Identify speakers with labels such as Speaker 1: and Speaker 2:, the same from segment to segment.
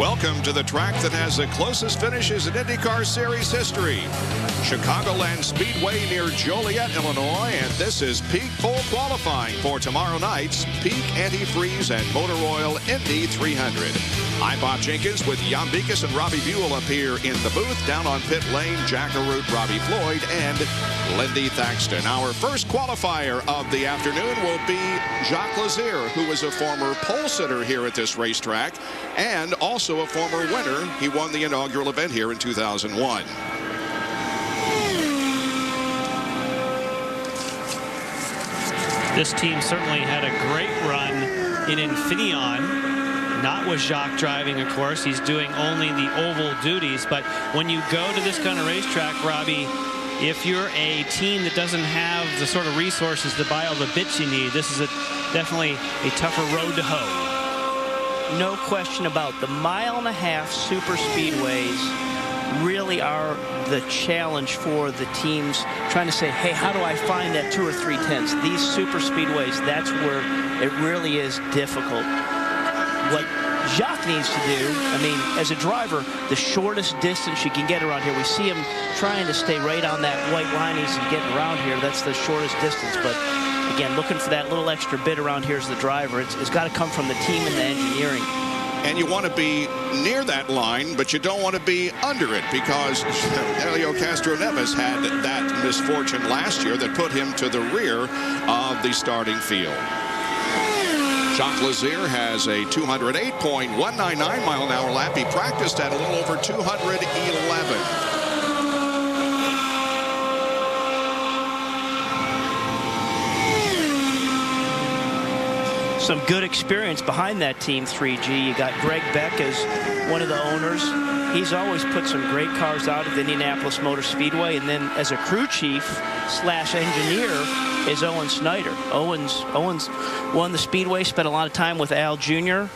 Speaker 1: Welcome to the track that has the closest finishes in IndyCar Series history. Chicagoland Speedway near Joliet, Illinois, and this is peak full qualifying for tomorrow night's peak Antifreeze and Motor Oil Indy 300. I'm Bob Jenkins with Jan Beekes and Robbie Buell up here in the booth. Down on pit lane, Jack Arute, Robbie Floyd, and Lindy Thaxton. Our first qualifier of the afternoon will be Jacques Lazier, who was a former pole sitter here at this racetrack and also a former winner. He won the inaugural event here in 2001.
Speaker 2: This team certainly had a great run in Infineon. Not with Jacques driving, of course. He's doing only the oval duties. But when you go to this kind of racetrack, Robbie, if you're a team that doesn't have the sort of resources to buy all the bits you need, this is definitely a tougher road to hoe.
Speaker 3: No question about the mile-and-a-half super speedways really are the challenge for the teams trying to say, hey, how do I find that 2 or 3 tenths? These super speedways, that's where it really is difficult. What Jacques needs to do, I mean, as a driver, the shortest distance you can get around here. We see him trying to stay right on that white line he's getting around here. That's the shortest distance. But again, looking for that little extra bit around here as the driver. It's got to come from the team and the engineering.
Speaker 1: And you want to be near that line, but you don't want to be under it, because Helio Castroneves had that misfortune last year that put him to the rear of the starting field. Jacques Lazier has a 208.199 mile-an-hour lap. He practiced at a little over 211.
Speaker 3: Some good experience behind that Team 3G. You got Greg Beck as one of the owners. He's always put some great cars out at the Indianapolis Motor Speedway. And then as a crew chief slash engineer is Owen Snyder. Owens won the Speedway, spent a lot of time with Al Jr.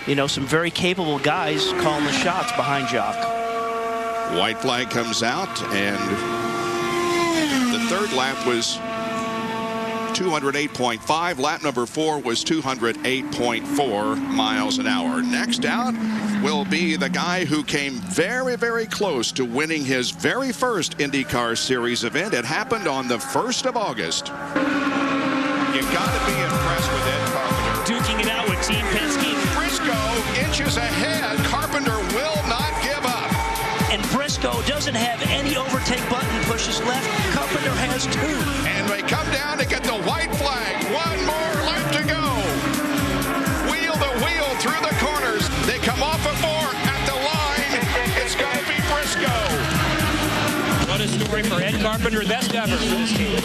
Speaker 3: You know, some very capable guys calling the shots behind Jacques.
Speaker 1: White flag comes out, and the third lap was 208.5. Lap number 4 was 208.4 miles an hour. Next out will be the guy who came very, very close to winning his very first IndyCar Series event. It happened on the 1st of August. You've got to be impressed with Ed Carpenter.
Speaker 2: Duking it out with Team Penske.
Speaker 1: Briscoe inches ahead. Carpenter will not give up.
Speaker 3: And Briscoe doesn't have any overtake button, pushes left. Carpenter has 2.
Speaker 1: And they come down to get the white flag. One more lap to go. Wheel to wheel through the corners. They come off of 4 at the line. It's going to be Briscoe.
Speaker 4: What a story for Ed Carpenter. Best ever for this team.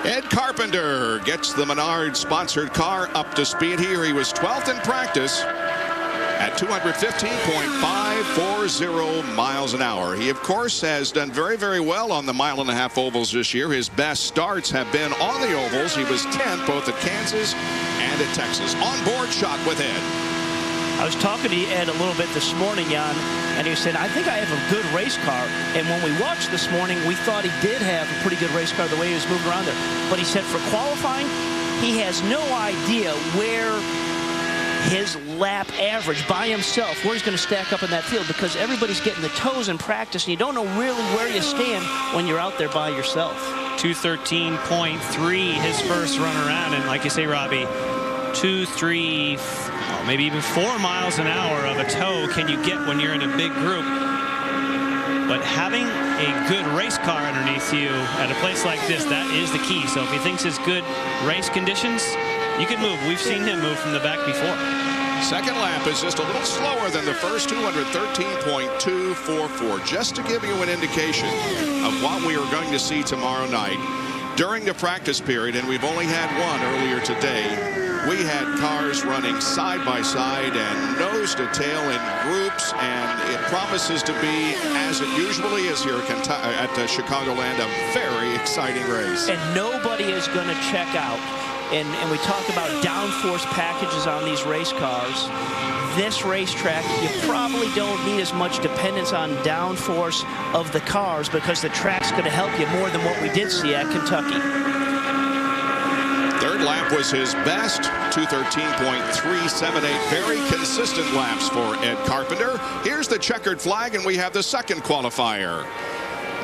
Speaker 1: Ed Carpenter gets the Menard-sponsored car up to speed here. He was 12th in practice at 215.540 miles an hour. He, of course, has done very, very well on the mile-and-a-half ovals this year. His best starts have been on the ovals. He was 10th both at Kansas and at Texas. On-board shot with Ed.
Speaker 3: I was talking to Ed a little bit this morning, Jan, and he was saying, I think I have a good race car. And when we watched this morning, we thought he did have a pretty good race car the way he was moving around there. But he said for qualifying, he has no idea where his lap average by himself, where he's going to stack up in that field, because everybody's getting the toes in practice, and you don't know really where you stand when you're out there by yourself.
Speaker 2: 213.3 his first run around, and like you say, Robbie, 2, 3, maybe even 4 miles an hour of a toe can you get when you're in a big group. But having a good race car underneath you at a place like this, that is the key. So if he thinks it's good race conditions, you can move. We've seen him move from the back before.
Speaker 1: Second lap is just a little slower than the first, 213.244. Just to give you an indication of what we are going to see tomorrow night. During the practice period, and we've only had one earlier today, we had cars running side by side and nose to tail in groups, and it promises to be, as it usually is here at Chicagoland, a very exciting race.
Speaker 3: And nobody is going to check out. And we talk about downforce packages on these race cars. This racetrack, you probably don't need as much dependence on downforce of the cars, because the track's going to help you more than what we did see at Kentucky.
Speaker 1: Third lap was his best, 2:13.378. Very consistent laps for Ed Carpenter. Here's the checkered flag, and we have the second qualifier.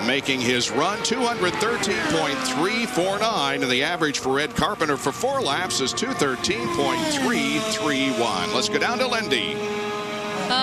Speaker 1: Making his run, 213.349, and the average for Ed Carpenter for 4 laps is 213.331. Let's go down to Lindy.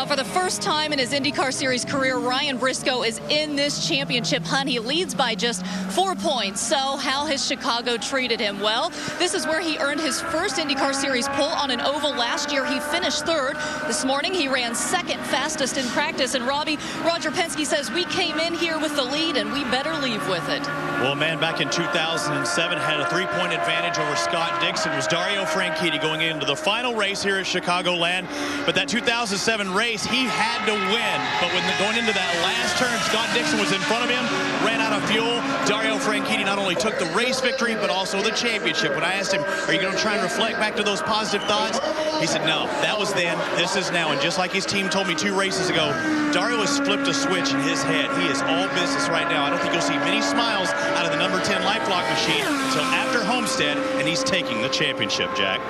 Speaker 5: For the first time in his IndyCar Series career, Ryan Briscoe is in this championship hunt. He leads by just 4 points. So how has Chicago treated him? Well, this is where he earned his first IndyCar Series pole on an oval. Last year, he finished 3rd. This morning, he ran 2nd fastest in practice. And Roger Penske says, we came in here with the lead, and we better leave with it.
Speaker 6: Well, man, back in 2007, had a 3-point advantage over Scott Dixon. It was Dario Franchitti going into the final race here at Chicagoland. But that 2007 race, he had to win. But when going into that last turn, Scott Dixon was in front of him, ran out of fuel. Dario Franchitti not only took the race victory, but also the championship. When I asked him, are you going to try and reflect back to those positive thoughts? He said, no, that was then, this is now. And just like his team told me 2 races ago, Dario has flipped a switch in his head. He is all business right now. I don't think you'll see many smiles out of the number 10 LifeLock machine until after Homestead, and he's taking the championship, Jack.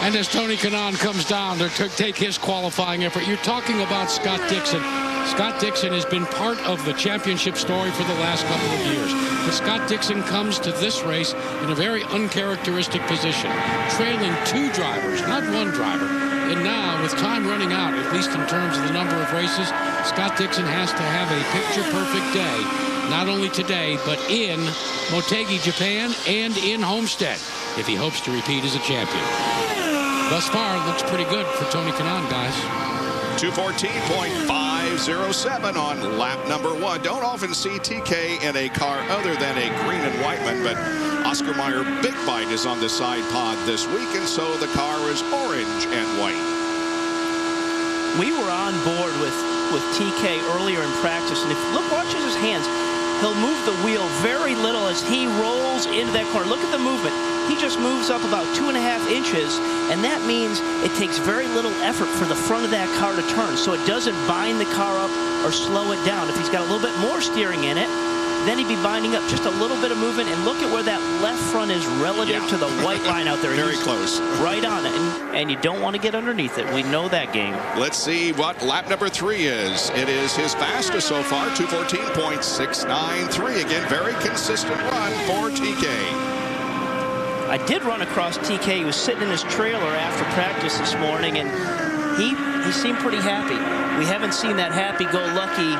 Speaker 7: And as Tony Kanaan comes down to take his qualifying effort, you're talking about Scott Dixon. Scott Dixon has been part of the championship story for the last couple of years. But Scott Dixon comes to this race in a very uncharacteristic position, trailing 2 drivers, not 1 driver. And now, with time running out, at least in terms of the number of races, Scott Dixon has to have a picture-perfect day, not only today, but in Motegi, Japan, and in Homestead, if he hopes to repeat as a champion. Thus far, it looks pretty good for Tony Kanaan, guys.
Speaker 1: 214.507 on lap number 1. Don't often see TK in a car other than a green and white one, but Oscar Mayer Big Bite is on the side pod this week, and so the car is orange and white.
Speaker 3: We were on board with TK earlier in practice, and if you watch his hands, he'll move the wheel very little as he rolls into that corner. Look at the movement. He just moves up about 2.5 inches, and that means it takes very little effort for the front of that car to turn, so it doesn't bind the car up or slow it down. If he's got a little bit more steering in it, then he'd be binding up just a little bit of movement, and look at where that left front is relative to the white line out there.
Speaker 1: Very close.
Speaker 3: Right on it, and you don't want to get underneath it. We know that game.
Speaker 1: Let's see what lap number 3 is. It is his fastest so far, 214.693. Again, very consistent run for TK.
Speaker 3: I did run across TK. He was sitting in his trailer after practice this morning, and he seemed pretty happy. We haven't seen that happy-go-lucky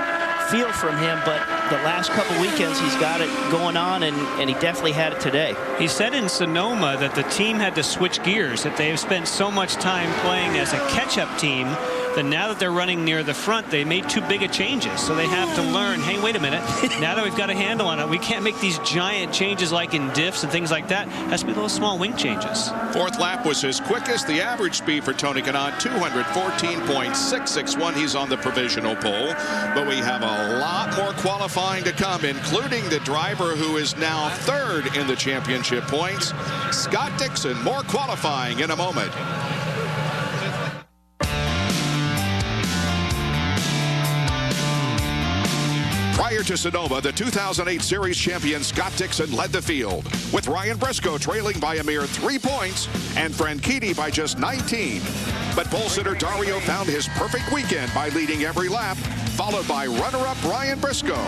Speaker 3: feel from him, but the last couple weekends he's got it going on, and he definitely had it today.
Speaker 2: He said in Sonoma that the team had to switch gears, that they have spent so much time playing as a catch-up team that now that they're running near the front, they made too big of changes. So they have to learn, hey, wait a minute, now that we've got a handle on it, we can't make these giant changes like in diffs and things like that. It has to be little small wing changes.
Speaker 1: 4th lap was his quickest. The average speed for Tony Kanaan, 214.661. He's on the provisional pole. But we have a lot more qualifying to come, including the driver who is now 3rd in the championship points, Scott Dixon. More qualifying in a moment. Prior to Sonoma, the 2008 Series champion Scott Dixon led the field, with Ryan Briscoe trailing by a mere 3 points and Franchitti by just 19. But pole sitter Dario found his perfect weekend by leading every lap, followed by runner-up Ryan Briscoe.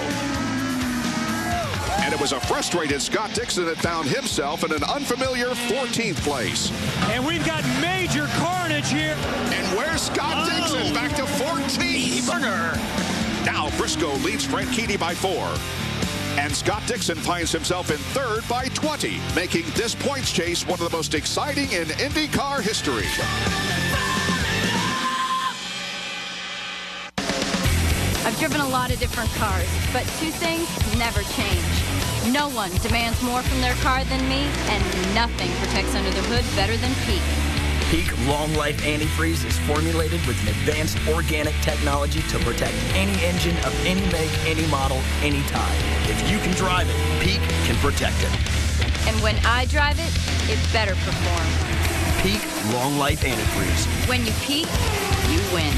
Speaker 1: And it was a frustrated Scott Dixon that found himself in an unfamiliar 14th place.
Speaker 4: And we've got major carnage here.
Speaker 1: And where's Scott Dixon? Back to 14th. Now Briscoe leads Franchitti by 4. And Scott Dixon finds himself in 3rd by 20, making this points chase one of the most exciting in IndyCar history.
Speaker 8: I've driven a lot of different cars, but 2 things never change. No one demands more from their car than me, and nothing protects under the hood better than Peak.
Speaker 9: Peak Long Life Antifreeze is formulated with an advanced organic technology to protect any engine of any make, any model, anytime. If you can drive it, Peak can protect it.
Speaker 8: And when I drive it, it better perform.
Speaker 9: Peak Long Life Antifreeze.
Speaker 8: When you peak, you win.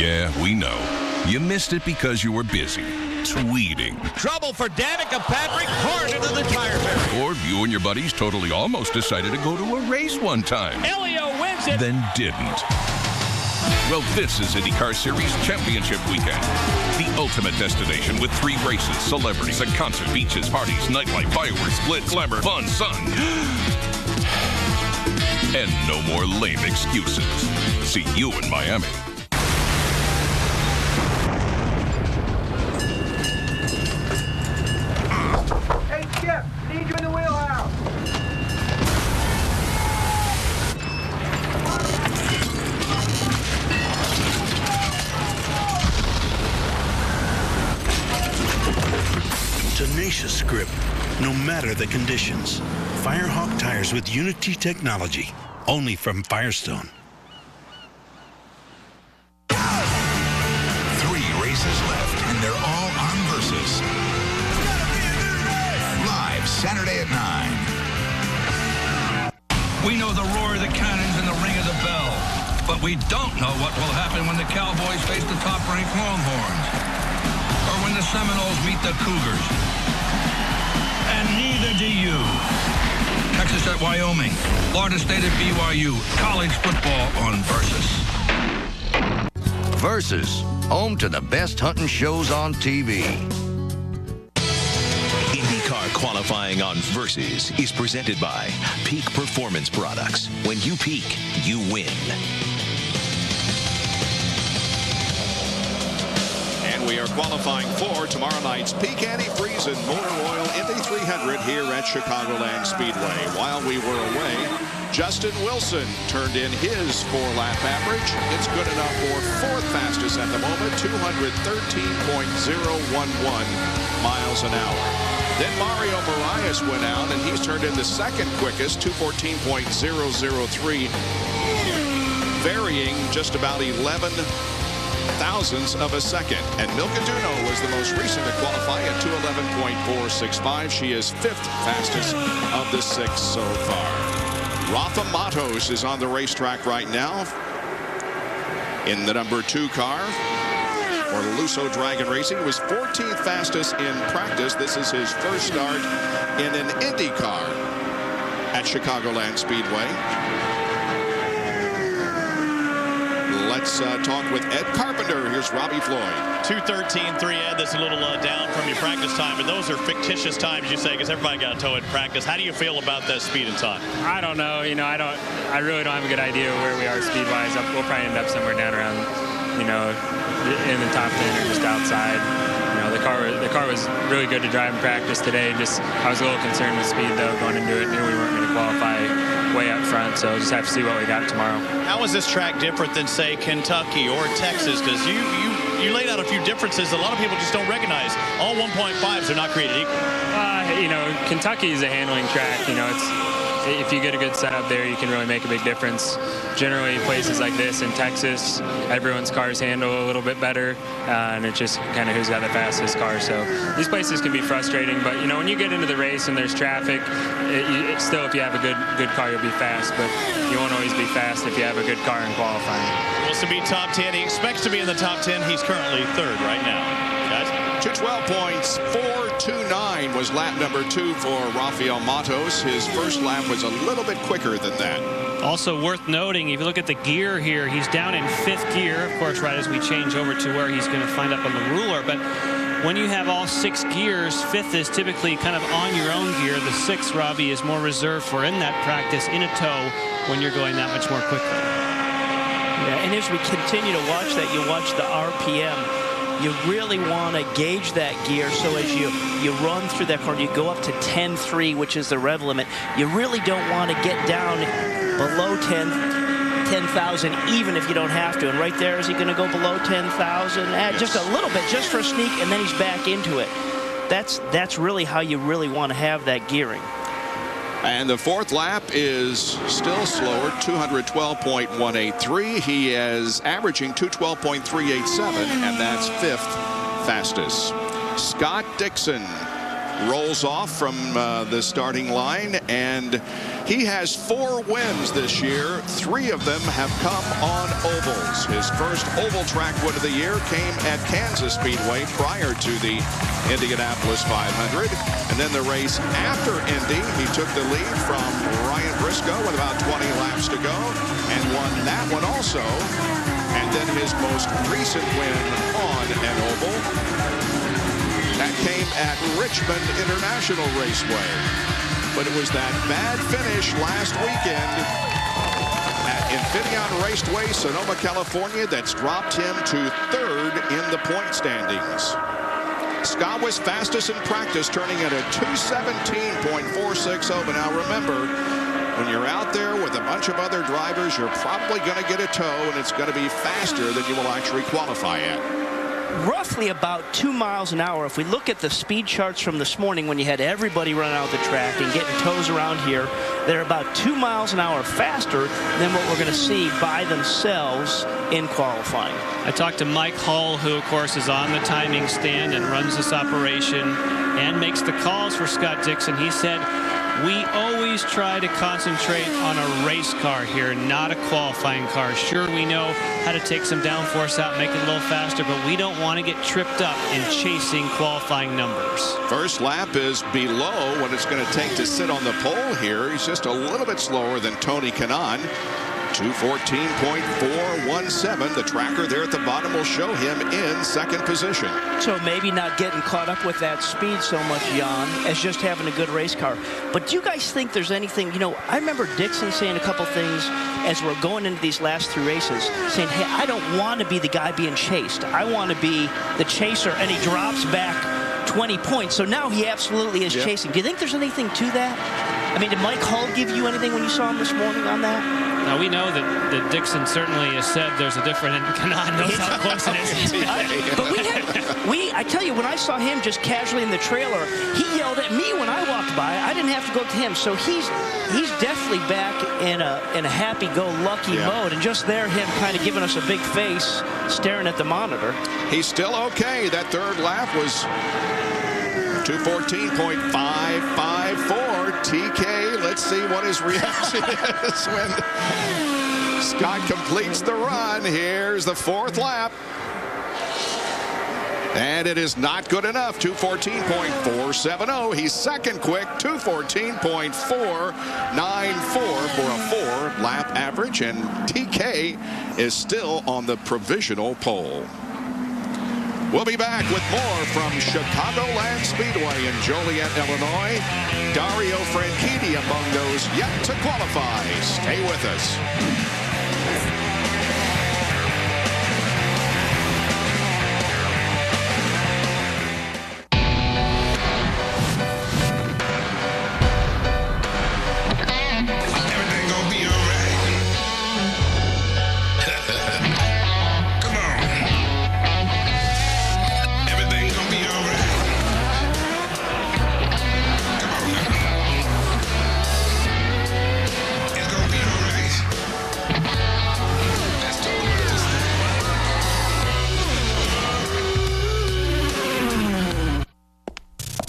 Speaker 10: Yeah, we know. You missed it because you were busy tweeting.
Speaker 6: Trouble for Danica Patrick, hard into the tire barrier.
Speaker 10: Or you and your buddies totally almost decided to go to a race one time.
Speaker 4: Elio wins it.
Speaker 10: Then didn't. Well, this is IndyCar Series Championship Weekend. The ultimate destination with 3 races, celebrities, a concert, beaches, parties, nightlife, fireworks, glitz, glamour, fun, sun. And no more lame excuses. See you in Miami.
Speaker 11: Hey, Skip, need you in the wheelhouse.
Speaker 12: Tenacious grip, no matter the conditions. Firehawk tires with Unity technology, only from Firestone.
Speaker 13: 3 races left, and they're all on Versus. Live Saturday at 9.
Speaker 14: We know the roar of the cannons and the ring of the bell, but we don't know what will happen when the Cowboys face the top-ranked Longhorns, or when the Seminoles meet the Cougars. And neither do you. Texas at Wyoming, Florida State at BYU, college football on Versus.
Speaker 15: Versus, home to the best hunting shows on TV.
Speaker 16: IndyCar qualifying on Versus is presented by Peak Performance Products. When you peak, you win.
Speaker 1: And we are qualifying for tomorrow night's Peak Antifreeze and Motor Oil Indy 300 here at Chicagoland Speedway. While we were away, Justin Wilson turned in his 4-lap average. It's good enough for 4th fastest at the moment, 213.011 miles an hour. Then Mario Moraes went out, and he's turned in the 2nd quickest, 214.003, varying just about 11 thousandths of a second. And Milka Duno was the most recent to qualify at 211.465. She is 5th fastest of the 6 so far. Rafa Matos is on the racetrack right now in the number 2 car for Lusso Dragon Racing. Was 14th fastest in practice. This is his first start in an IndyCar at Chicagoland Speedway. Let's talk with Ed Carpenter. Here's Robbie Floyd.
Speaker 6: 2:13.3, Ed. That's a little down from your practice time, but those are fictitious times, you say, because everybody got a tow in practice. How do you feel about that speed and time?
Speaker 17: I don't know. I really don't have a good idea where we are speed-wise. We'll probably end up somewhere down around, in the top 10 or just outside. The car was really good to drive in practice today. I was a little concerned with speed though going into it. Knew we weren't going to qualify way up front, so just have to see what we got tomorrow.
Speaker 6: How is this track different than, say, Kentucky or Texas? Because you laid out a few differences a lot of people just don't recognize. All 1.5s are not created equal.
Speaker 17: Kentucky is a handling track. If you get a good setup there, you can really make a big difference. Generally, places like this in Texas, everyone's cars handle a little bit better, and it's just kind of who's got the fastest car. So these places can be frustrating, but when you get into the race and there's traffic, still if you have a good car, you'll be fast. But you won't always be fast if you have a good car in qualifying.
Speaker 6: He wants to be top 10. He expects to be in the top 10. He's currently 3rd right now. Guys,
Speaker 1: 2:12.429 was lap number 2 for Rafael Matos. His first lap was a little bit quicker than that.
Speaker 2: Also worth noting, if you look at the gear here, he's down in 5th gear, of course, right as we change over to where he's going to find up on the ruler. But when you have all 6 gears, 5th is typically kind of on your own gear. The 6th, Robbie, is more reserved for in that practice in a tow when you're going that much more quickly.
Speaker 3: Yeah, and as we continue to watch that, you watch the RPM. You really want to gauge that gear, so as you run through that corner, you go up to 10.3, which is the rev limit. You really don't want to get down below 10,000, even if you don't have to. And right there, is he going to go below 10,000?
Speaker 1: Yes.
Speaker 3: Just a little bit, just for a sneak, and then he's back into it. That's really how you really want to have that gearing.
Speaker 1: And the 4th lap is still slower, 212.183. He is averaging 212.387, and that's 5th fastest. Scott Dixon rolls off from the starting line, and he has 4 wins this year. 3 of them have come on ovals. His first oval track win of the year came at Kansas Speedway prior to the Indianapolis 500. And then the race after Indy, he took the lead from Ryan Briscoe with about 20 laps to go and won that one also. And then his most recent win on an oval, that came at Richmond International Raceway. But it was that bad finish last weekend at Infineon Raceway, Sonoma, California, that's dropped him to 3rd in the point standings. Scott was fastest in practice, turning at a 2:17.460. But now remember, when you're out there with a bunch of other drivers, you're probably going to get a tow, and it's going to be faster than you will actually qualify at.
Speaker 3: Roughly about 2 miles an hour. If we look at the speed charts from this morning when you had everybody run out the track and getting tows around here, they're about 2 miles an hour faster than what we're going to see by themselves in qualifying.
Speaker 2: I talked to Mike Hull, who of course is on the timing stand and runs this operation and makes the calls for Scott Dixon. He said, we always try to concentrate on a race car here, not a qualifying car. Sure, we know how to take some downforce out, make it a little faster, but we don't want to get tripped up in chasing qualifying numbers.
Speaker 1: First lap is below what it's going to take to sit on the pole here. He's just a little bit slower than Tony Kanaan. 2:14.417. The tracker there at the bottom will show him in 2nd position.
Speaker 3: So maybe not getting caught up with that speed so much, Jan, as just having a good race car. But do you guys think there's anything, I remember Dixon saying a couple things as we're going into these last 3 races, saying, hey, I don't want to be the guy being chased. I want to be the chaser, and he drops back 20 points. So now he absolutely is chasing. Do you think there's anything to that? I mean, did Mike Hull give you anything when you saw him this morning on that?
Speaker 2: Now, we know that Dixon certainly has said there's a difference, and Kanaan knows how close it is.
Speaker 3: But I tell you, when I saw him just casually in the trailer, he yelled at me when I walked by. I didn't have to go to him. So he's definitely back in a happy-go-lucky mode. And just there, him kind of giving us a big face, staring at the monitor.
Speaker 1: He's still okay. That 3rd lap was 2:14.554. TK, let's see what his reaction is when Scott completes the run. Here's the 4th lap. And it is not good enough. 2:14.470. He's 2nd quick. 2:14.494 for a 4-lap average. And TK is still on the provisional pole. We'll be back with more from Chicagoland Speedway in Joliet, Illinois. Dario Franchitti among those yet to qualify. Stay with us.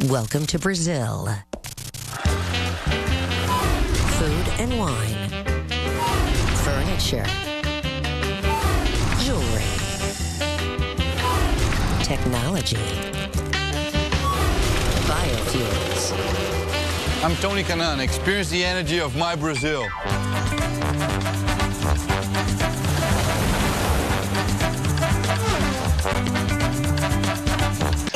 Speaker 18: Welcome to Brazil. Food and wine. Furniture. Jewelry. Technology. Biofuels.
Speaker 19: I'm Tony Kanaan. Experience the energy of my Brazil.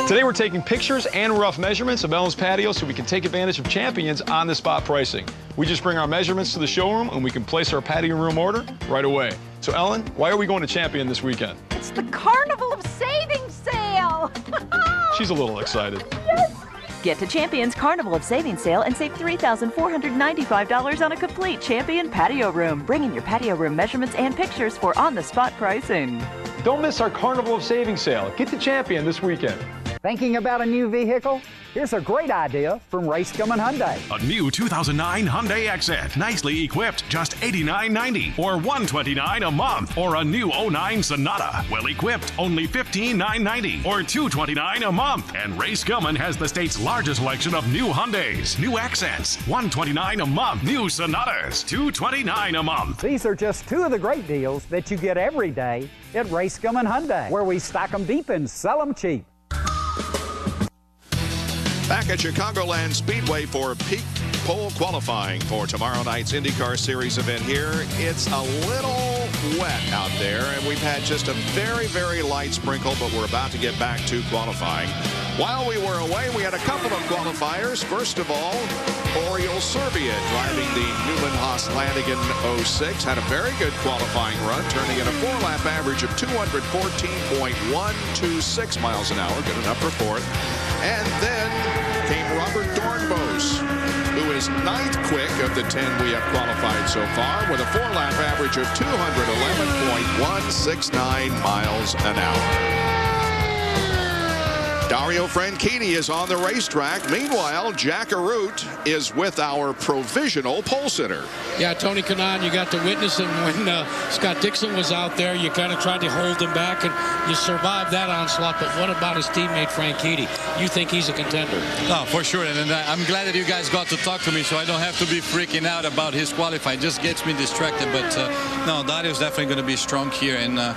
Speaker 20: Today we're taking pictures and rough measurements of Ellen's patio so we can take advantage of Champions on-the-spot pricing. We just bring our measurements to the showroom and we can place our patio room order right away. So Ellen, why are we going to Champion this weekend?
Speaker 21: It's the Carnival of Savings sale!
Speaker 20: She's a little excited.
Speaker 21: Yes! Get to Champion's Carnival of Savings sale and save $3,495 on a complete Champion patio room. Bring in your patio room measurements and pictures for on-the-spot pricing.
Speaker 20: Don't miss our Carnival of Savings sale. Get to Champion this weekend.
Speaker 5: Thinking about a new vehicle? Here's a great idea from Race Gum and Hyundai.
Speaker 22: A new 2009 Hyundai Accent, nicely equipped, just $89.90 or $129 a month. Or a new 09 Sonata, well equipped, only $15,990 or $229 a month. And Race Gum has the state's largest selection of new Hyundais, new Accents, $129 a month, new Sonatas, $229 a month.
Speaker 5: These are just two of the great deals that you get every day at Race Gum and Hyundai, where we stock them deep and sell them cheap.
Speaker 1: Back at Chicagoland Speedway for peak pole qualifying for tomorrow night's IndyCar Series event here. It's a little wet out there, and we've had just a very, very light sprinkle, but we're about to get back to qualifying. While we were away, we had a couple of qualifiers. First of all, Oriol Serbia driving the Newman-Haas-Lanigan 06 had a very good qualifying run, turning in a 4-lap average of 214.126 miles an hour, good enough for fourth. And then came Robert Dornbos, who is 9th quick of the 10 we have qualified so far, with a 4-lap average of 211.169 miles an hour. Dario Franchitti is on the racetrack. Meanwhile, Jack Arute is with our provisional pole sitter.
Speaker 7: Yeah, Tony Kanaan, you got to witness him when Scott Dixon was out there. You kind of tried to hold him back, and you survived that onslaught. But what about his teammate Franchitti? You think he's a contender?
Speaker 19: No, for sure. And I'm glad that you guys got to talk to me, so I don't have to be freaking out about his qualifying. It just gets me distracted. But no, Dario's definitely going to be strong here, and you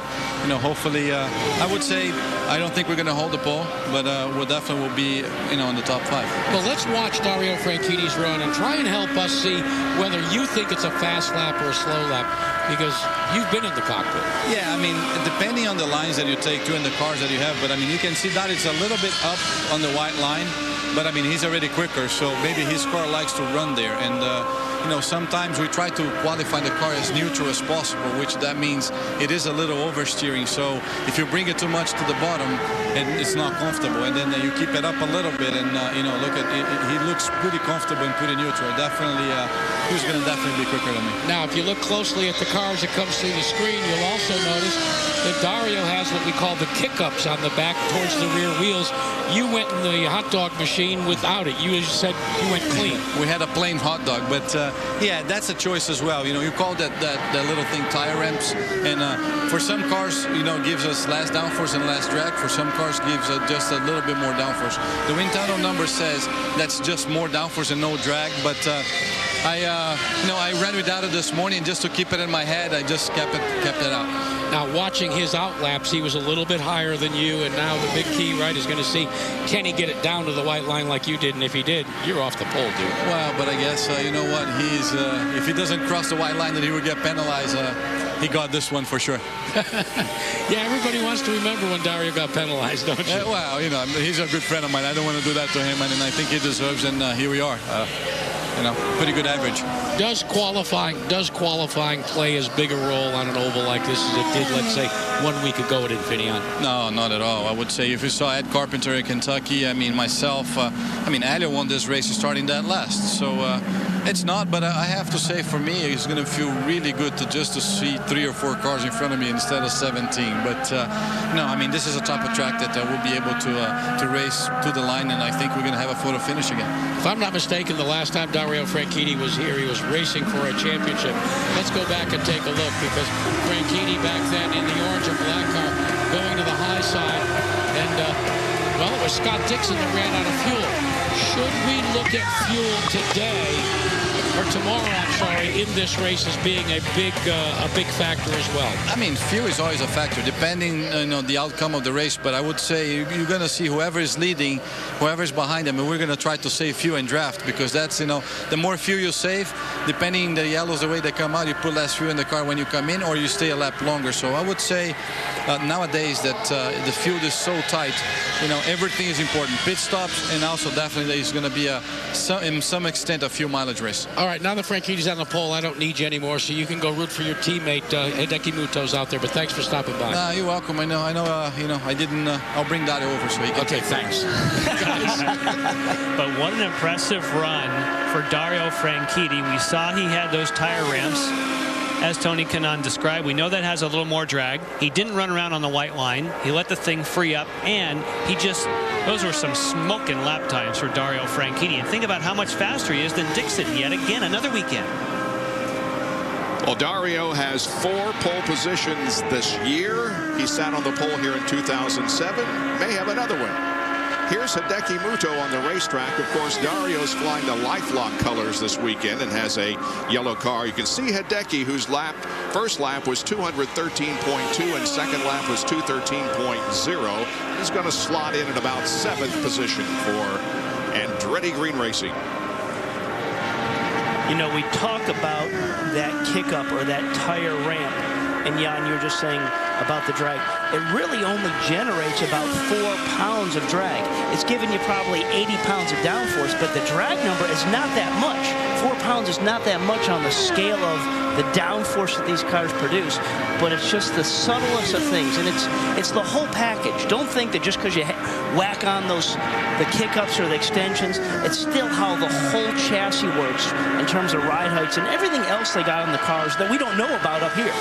Speaker 19: know, hopefully, I would say I don't think we're going to hold the pole, but we definitely will be, you know, in the top 5.
Speaker 7: Well, let's watch Dario Franchitti's run and try and help us see whether you think it's a fast lap or a slow lap, because you've been in the cockpit.
Speaker 19: Yeah, I mean, depending on the lines that you take to and the cars that you have, but I mean, you can see that it's a little bit up on the white line, but I mean, he's already quicker, so maybe his car likes to run there. And you know, sometimes we try to qualify the car as neutral as possible, which that means it is a little oversteering. So if you bring it too much to the bottom, and it's not comfortable, and then you keep it up a little bit, and you know, look at it, he looks pretty comfortable and pretty neutral. Definitely, he's going to definitely be quicker than me.
Speaker 7: Now, if you look closely at the cars that comes through the screen, you'll also notice that Dario has what we call the kick-ups on the back towards the rear wheels. You went in the hot dog machine without it. You said you went clean.
Speaker 19: We had a plain hot dog, but yeah, that's a choice as well. You know, you call that little thing tire ramps, and for some cars, you know, gives us less downforce and less drag. For some cars, gives just a little bit more downforce. The wind tunnel number says that's just more downforce and no drag, but you know, I ran without it this morning just to keep it in my head. I just kept it out.
Speaker 7: Now, watching his out laps, he was a little bit higher than you, and now the big key, right, is going to see, can he get it down to the white line like you did? And if he did, you're off the pole, dude.
Speaker 19: Well, but I guess, you know what, he's if he doesn't cross the white line, then he would get penalized. He got this one for sure.
Speaker 7: Yeah, everybody wants to remember when Dario got penalized, don't you?
Speaker 19: Well, you know, he's a good friend of mine. I don't want to do that to him, and I think he deserves, and here we are. You know, pretty good average.
Speaker 7: Does qualifying play as big a role on an oval like this as it did, let's say, 1 week ago at Infineon?
Speaker 19: No, not at all. I would say if you saw Ed Carpenter in Kentucky, I mean, myself, I mean, Alio won this race starting that last. So it's not, but I have to say for me, it's going to feel really good to see 3 or 4 cars in front of me instead of 17. But no, I mean, this is a type of track that we'll be able to race to the line, and I think we're going to have a photo finish again.
Speaker 7: If I'm not mistaken, the last time Dario Franchitti was here, he was racing for a championship. Let's go back and take a look, because Franchitti back then in the orange and black car going to the high side, and well, it was Scott Dixon that ran out of fuel. Should we look at fuel today, or tomorrow, I'm sorry, in this race as being a big factor as well?
Speaker 19: I mean, fuel is always a factor, depending on the outcome of the race. But I would say you're going to see whoever is leading, whoever is behind them, and we're going to try to save fuel in draft, because that's, you know, the more fuel you save, depending the yellows, the way they come out, you put less fuel in the car when you come in, or you stay a lap longer. So I would say nowadays that the field is so tight, you know, everything is important. Pit stops, and also definitely there's going to be in some extent a fuel mileage race.
Speaker 7: All right, now that Franchitti's on the pole, I don't need you anymore, so you can go root for your teammate Hideki Muto's out there. But thanks for stopping by.
Speaker 19: You're welcome. I know. You know, I didn't. I'll bring that over so he can.
Speaker 7: Okay, thanks.
Speaker 2: But what an impressive run for Dario Franchitti. We saw he had those tire ramps, as Tony Kanaan described. We know that has a little more drag. He didn't run around on the white line. He let the thing free up, and he just Those were some smoking lap times for Dario Franchitti. And think about how much faster he is than Dixon yet again another weekend.
Speaker 1: Well, Dario has 4 pole positions this year. He sat on the pole here in 2007. May have another one. Here's Hideki Muto on the racetrack. Of course, Dario's flying the LifeLock colors this weekend and has a yellow car. You can see Hideki, whose first lap was 213.2 and second lap was 213.0. He's going to slot in at about 7th position for Andretti Green Racing.
Speaker 3: You know, we talk about that kick-up or that tire ramp, and Jan, you're just saying about the drag. It really only generates about 4 pounds of drag. It's giving you probably 80 pounds of downforce, but the drag number is not that much. 4 pounds is not that much on the scale of the downforce that these cars produce, but it's just the subtlest of things, and it's the whole package. Don't think that just because you whack on the kick-ups or the extensions, it's still how the whole chassis works in terms of ride heights and everything else they got on the cars that we don't know about up here.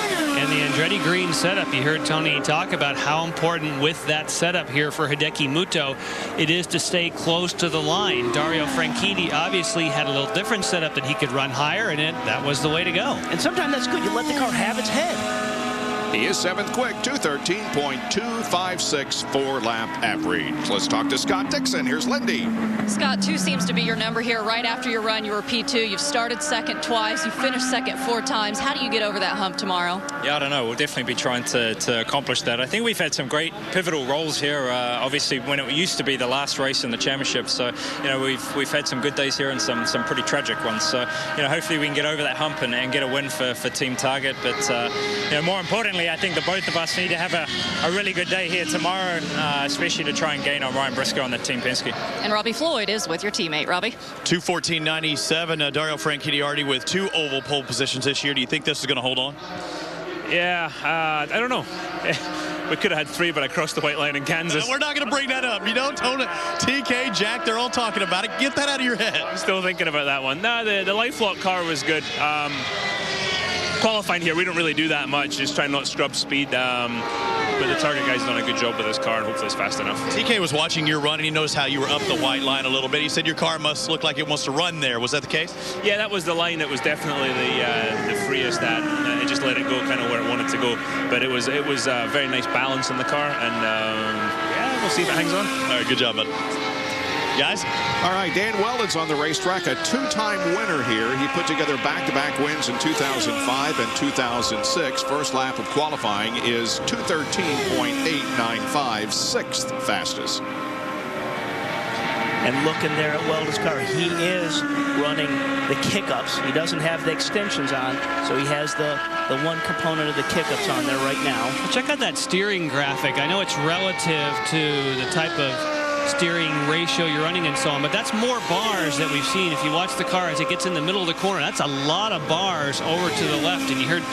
Speaker 2: And the Andretti Green setup, you heard Tony talk about how important with that setup here for Hideki Muto it is to stay close to the line. Dario Franchitti obviously had a little different setup that he could run higher, and that was the way to go.
Speaker 3: And sometimes that's good. You let the car have its head.
Speaker 1: He is 7th quick, 213.256 4-lap average. Let's talk to Scott Dixon. Here's Lindy.
Speaker 8: Scott, 2 seems to be your number here. Right after your run, you were P2. You've started second twice. You finished second 4 times. How do you get over that hump tomorrow?
Speaker 4: Yeah, I don't know. We'll definitely be trying to accomplish that. I think we've had some great pivotal roles here. Obviously, when it used to be the last race in the championship. So, you know, we've had some good days here and some pretty tragic ones. So, you know, hopefully we can get over that hump and get a win for Team Target. But, you know, more importantly, I think the both of us need to have a really good day here tomorrow, especially to try and gain on Ryan Briscoe on the Team Penske.
Speaker 8: And Robbie Floyd is with your teammate, Robbie.
Speaker 6: 2:14.97. Dario Franchitti already with 2 oval pole positions this year. Do you think this is going to hold on?
Speaker 4: Yeah, I don't know. We could have had 3, but I crossed the white line in Kansas.
Speaker 6: We're not going to bring that up. You know, Tony, TK, Jack, they're all talking about it. Get that out of your head.
Speaker 4: I'm still thinking about that one. No, the LifeLock car was good. Qualifying here, we don't really do that much. Just try not to scrub speed. But the Target guy's done a good job with this car, and hopefully it's fast enough.
Speaker 6: TK was watching your run, and he noticed how you were up the white line a little bit. He said your car must look like it wants to run there. Was that the case?
Speaker 4: Yeah, that was the line that was definitely the freest. It just let it go kind of where it wanted to go. But it was very nice balance in the car, and yeah, we'll see if it hangs on.
Speaker 6: All right, good job, bud. Guys?
Speaker 1: All right, Dan Weldon's on the racetrack, a 2-time winner here. He put together back-to-back wins in 2005 and 2006. First lap of qualifying is 213.895, 6th fastest.
Speaker 3: And looking there at Weldon's car, he is running the kickups. He doesn't have the extensions on, so he has the one component of the kickups on there right now.
Speaker 2: Well, check out that steering graphic. I know it's relative to the type of steering ratio you're running and so on, but that's more bars that we've seen. If you watch the car as it gets in the middle of the corner, that's a lot of bars over to the left. And you heard,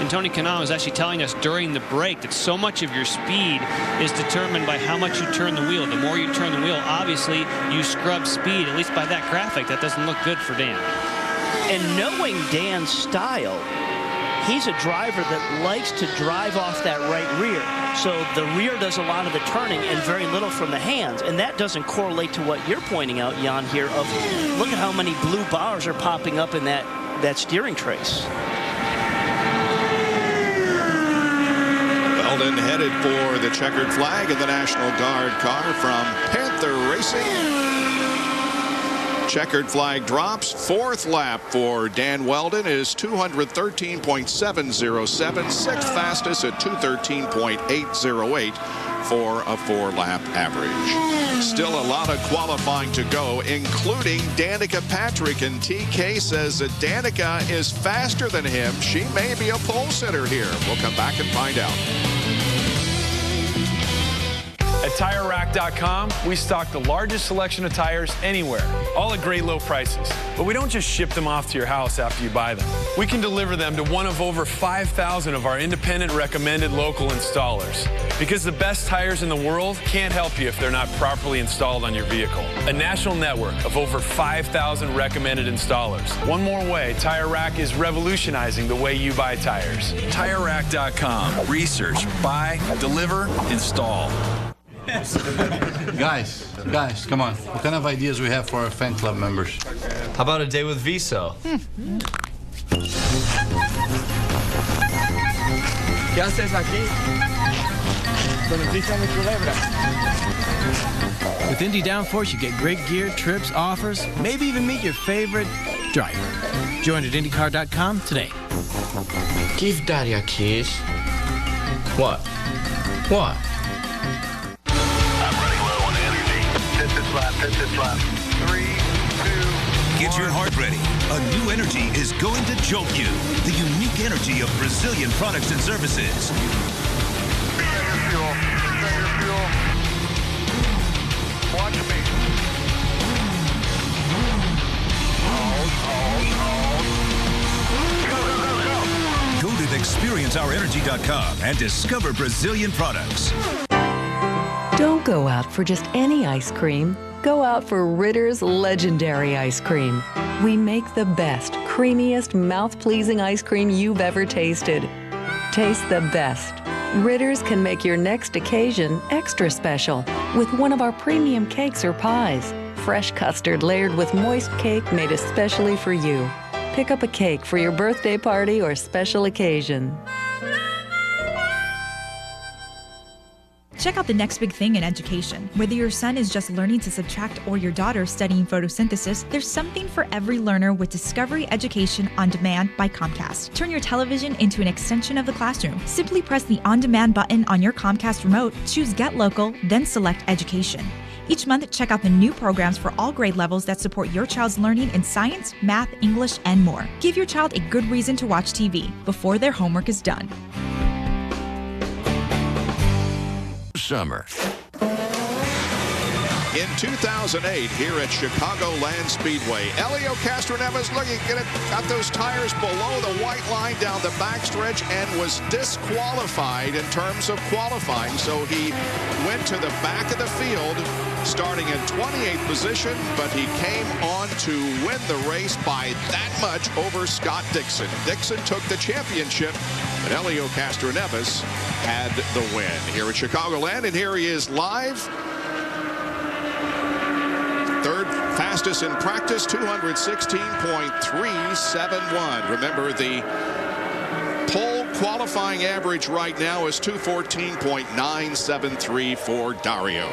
Speaker 2: and Tony Kanaan was actually telling us during the break that so much of your speed is determined by how much you turn the wheel. The more you turn the wheel, obviously you scrub speed. At least by that graphic, that doesn't look good for Dan.
Speaker 3: And knowing Dan's style, he's a driver that likes to drive off that right rear. So the rear does a lot of the turning and very little from the hands. And that doesn't correlate to what you're pointing out, Jan, here of look at how many blue bars are popping up in that steering trace.
Speaker 1: Weldon headed for the checkered flag in the National Guard car from Panther Racing. Checkered flag drops. 4th lap for Dan Weldon is 213.707. 6th fastest at 213.808 for a 4-lap average. Still a lot of qualifying to go, including Danica Patrick. And TK says that Danica is faster than him. She may be a pole sitter here. We'll come back and find out.
Speaker 9: At TireRack.com, we stock the largest selection of tires anywhere, all at great low prices. But we don't just ship them off to your house after you buy them. We can deliver them to one of over 5,000 of our independent recommended local installers. Because the best tires in the world can't help you if they're not properly installed on your vehicle. A national network of over 5,000 recommended installers. One more way, Tire Rack is revolutionizing the way you buy tires.
Speaker 14: TireRack.com. Research, buy, deliver, install.
Speaker 19: Guys, come on. What kind of ideas we have for our fan club members?
Speaker 10: How about a day with Viso?
Speaker 11: ¿Qué haces aquí? Beneficia mi culebra.
Speaker 23: With Indy Downforce, you get great gear, trips, offers, maybe even meet your favorite driver. Join at IndyCar.com today.
Speaker 11: Give Daddy a kiss. What? What?
Speaker 14: I'm running low on energy. Hit this lap. 3, 2,
Speaker 16: Get your heart ready. A new energy is going to jolt you. The unique energy of Brazilian products and services.
Speaker 14: Watch me.
Speaker 16: Go to experienceourenergy.com and discover Brazilian products.
Speaker 24: Don't go out for just any ice cream. Go out for Ritter's legendary ice cream. We make the best, creamiest, mouth-pleasing ice cream you've ever tasted. Taste the best. Ritter's can make your next occasion extra special with one of our premium cakes or pies. Fresh custard layered with moist cake made especially for you. Pick up a cake for your birthday party or special occasion.
Speaker 25: Check out the next big thing in education. Whether your son is just learning to subtract or your daughter studying photosynthesis, there's something for every learner with Discovery Education On Demand by Comcast. Turn your television into an extension of the classroom. Simply press the On Demand button on your Comcast remote, choose Get Local, then select Education. Each month, check out the new programs for all grade levels that support your child's learning in science, math, English, and more. Give your child a good reason to watch TV before their homework is done.
Speaker 15: Summer.
Speaker 1: In 2008, here at Chicagoland Speedway, Helio Castroneves looking at those tires below the white line down the backstretch and was disqualified in terms of qualifying. So he went to the back of the field, starting in 28th position, but he came on to win the race by that much over Scott Dixon. Dixon took the championship, but Helio Castroneves had the win here at Chicagoland, and here he is live. Third fastest in practice, 216.371. Remember, the pole qualifying average right now is 214.973 for Dario.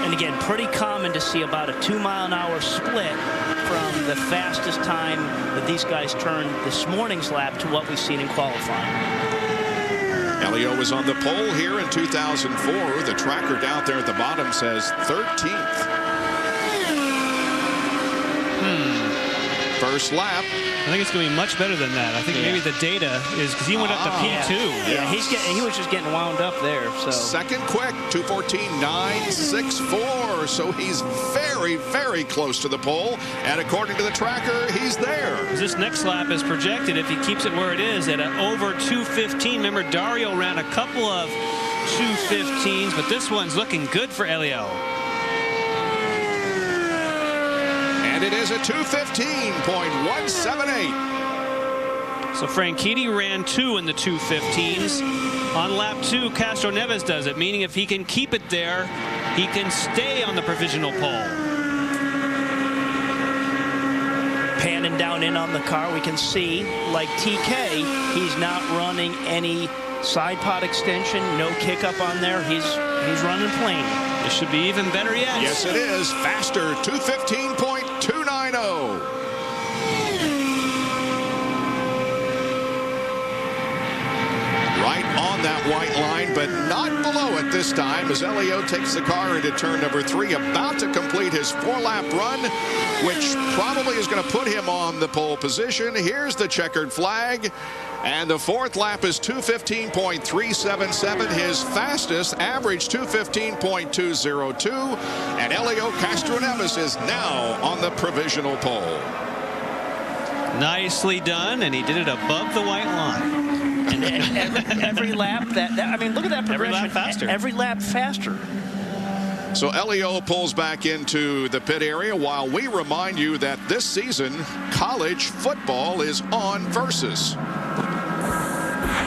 Speaker 3: And again, pretty common to see about a 2-mile-an-hour split from the fastest time that these guys turned this morning's lap to what we've seen in qualifying.
Speaker 1: Helio was on the pole here in 2004. The tracker down there at the bottom says 13th. First lap.
Speaker 2: I think it's going to be much better than that. I think maybe the data is because he went up to P2.
Speaker 3: Yeah, he was just getting wound up there. So
Speaker 1: second quick, 2:14.964. So he's very, very close to the pole. And according to the tracker, he's there.
Speaker 2: This next lap is projected, if he keeps it where it is, at over 2:15. Remember, Dario ran a couple of 2:15s, but this one's looking good for Helio.
Speaker 1: And it is a 2:15.178.
Speaker 2: So Franchitti ran 2 in the 2:15s. On lap 2, Castroneves does it, meaning if he can keep it there, he can stay on the provisional pole.
Speaker 3: Panning down in on the car, we can see, like TK, he's not running any side pod extension, no kick up on there. He's running plain.
Speaker 2: It should be even better yet.
Speaker 1: Yes, it is. Faster, 2:15.290. Right on that white line, but not below it this time as Helio takes the car into turn number 3, about to complete his 4-lap run, which probably is going to put him on the pole position. Here's the checkered flag. And the 4th lap is 2:15.377. His fastest average 2:15.202. And Helio Castroneves is now on the provisional pole.
Speaker 2: Nicely done, and he did it above the white line.
Speaker 3: And every lap, I mean, look at that progression.
Speaker 2: Every lap faster.
Speaker 3: Every lap faster.
Speaker 1: So Helio pulls back into the pit area while we remind you that this season, college football is on Versus.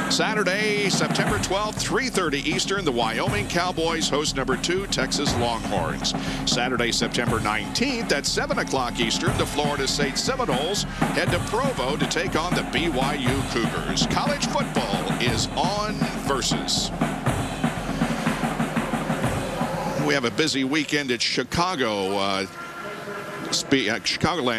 Speaker 1: Saturday, September 12th, 3:30 Eastern, the Wyoming Cowboys host number 2 Texas Longhorns. Saturday, September 19th at 7 o'clock Eastern, the Florida State Seminoles head to Provo to take on the BYU Cougars. College football is on Versus. We have a busy weekend at Chicagoland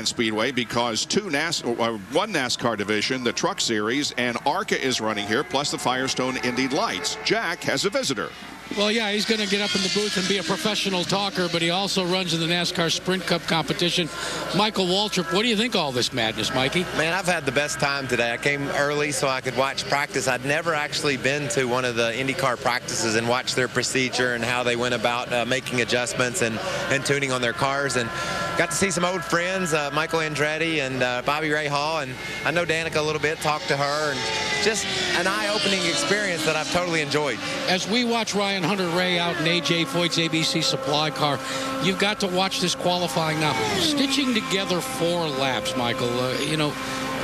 Speaker 1: Speedway because one NASCAR division, the Truck Series, and ARCA is running here, plus the Firestone Indy Lights. Jack has a visitor.
Speaker 7: Well, yeah, he's going to get up in the booth and be a professional talker, but he also runs in the NASCAR Sprint Cup competition. Michael Waltrip, what do you think of all this madness, Mikey?
Speaker 12: Man, I've had the best time today. I came early so I could watch practice. I'd never actually been to one of the IndyCar practices and watched their procedure and how they went about making adjustments and tuning on their cars. And got to see some old friends, Michael Andretti and Bobby Ray Hall. And I know Danica a little bit, talked to her. And just an eye-opening experience that I've totally enjoyed.
Speaker 7: As we watch Ryan Hunter-Reay out in A.J. Foyt's ABC supply car, you've got to watch this qualifying now. Stitching together 4 laps, Michael,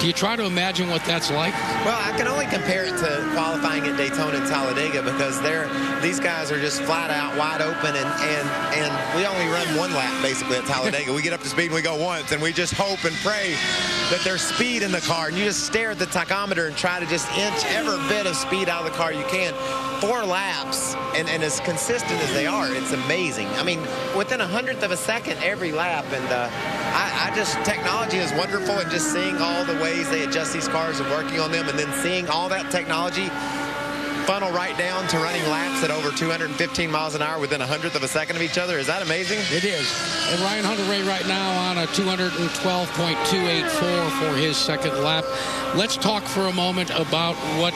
Speaker 7: do you try to imagine what that's like?
Speaker 12: Well, I can only compare it to qualifying at Daytona and Talladega because these guys are just flat out wide open, and we only run 1 lap basically at Talladega. We get up to speed and we go once, and we just hope and pray that there's speed in the car, and you just stare at the tachometer and try to just inch every bit of speed out of the car you can. 4 laps, and as consistent as they are, it's amazing. I mean, within 100th of a second every lap, and technology is wonderful, and just seeing all the ways they adjust these cars and working on them, and then seeing all that technology funnel right down to running laps at over 215 miles an hour within 100th of a second of each other. Is that amazing?
Speaker 7: It is. And Ryan Hunter-Reay right now on a 212.284 for his second lap. Let's talk for a moment about what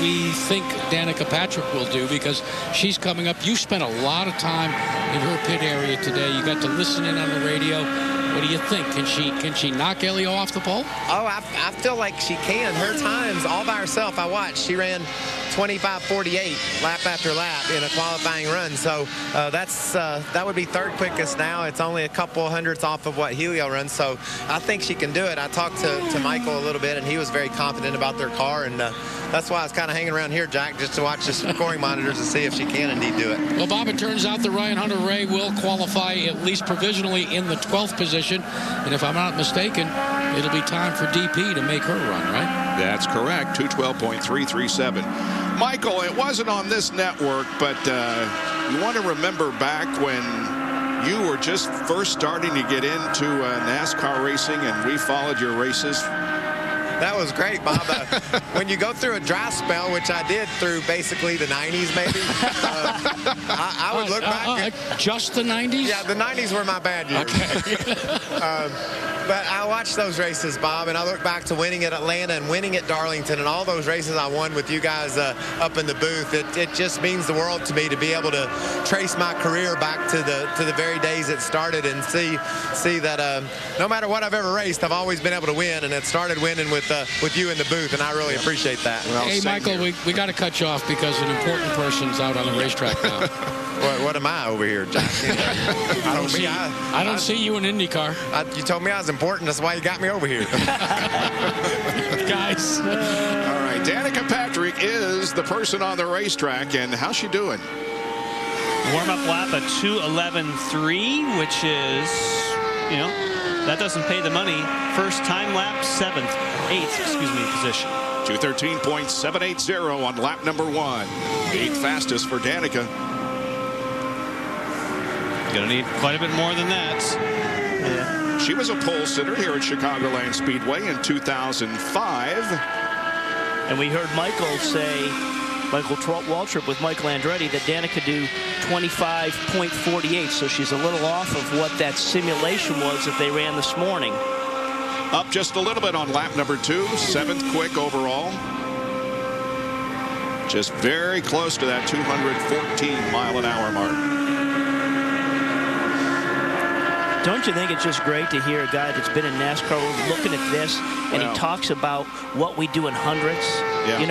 Speaker 7: we think Danica Patrick will do, because she's coming up. You spent a lot of time in her pit area today. You got to listen in on the radio. What do you think? Can she knock Elio off the pole?
Speaker 12: Oh, I feel like she can. Her times all by herself, I watched. She ran 25:48 lap after lap in a qualifying run. So that would be 3rd quickest now. It's only a couple hundredths off of what Helio runs. So I think she can do it. I talked to Michael a little bit, and he was very confident about their car. And that's why I was kind of hanging around here, Jack, just to watch the scoring monitors and see if she can indeed do it.
Speaker 7: Well, Bob, it turns out that Ryan Hunter-Reay will qualify at least provisionally in the 12th position. And if I'm not mistaken, it'll be time for DP to make her run, right?
Speaker 1: That's correct. 212.337. Michael, it wasn't on this network, but you want to remember back when you were just first starting to get into NASCAR racing, and we followed your races.
Speaker 12: That was great, Bob. When you go through a dry spell, which I did through basically the 90s, maybe, I would look back.
Speaker 7: Just the 90s?
Speaker 12: Yeah, the 90s were my bad years. Okay. But I watched those races, Bob, and I look back to winning at Atlanta and winning at Darlington, and all those races I won with you guys up in the booth. It just means the world to me to be able to trace my career back to the very days it started, and see that no matter what I've ever raced, I've always been able to win, and it started winning with you in the booth, and I really appreciate that.
Speaker 7: Well, hey, Michael, we got to cut you off because an important person's out on the racetrack now.
Speaker 12: What am I over here, Jack?
Speaker 7: I don't see you in IndyCar.
Speaker 12: You told me I was important. That's why you got me over here.
Speaker 7: Guys.
Speaker 1: All right, Danica Patrick is the person on the racetrack, and how's she doing?
Speaker 2: Warm-up lap at 2:11.3, which is, that doesn't pay the money. First time lap, 8th position.
Speaker 1: 213.780 on lap number 1. 8th fastest for Danica.
Speaker 2: Gonna need quite a bit more than that.
Speaker 1: Yeah. She was a pole sitter here at Chicagoland Speedway in 2005.
Speaker 3: And we heard Michael Waltrip with Michael Andretti that Danica could do 25.48, so she's a little off of what that simulation was that they ran this morning.
Speaker 1: Up just a little bit on lap number 2, 7th quick overall. Just very close to that 214-mile-an-hour mark.
Speaker 3: Don't you think it's just great to hear a guy that's been in NASCAR looking at this, and he talks about what we do in hundreds? Yeah.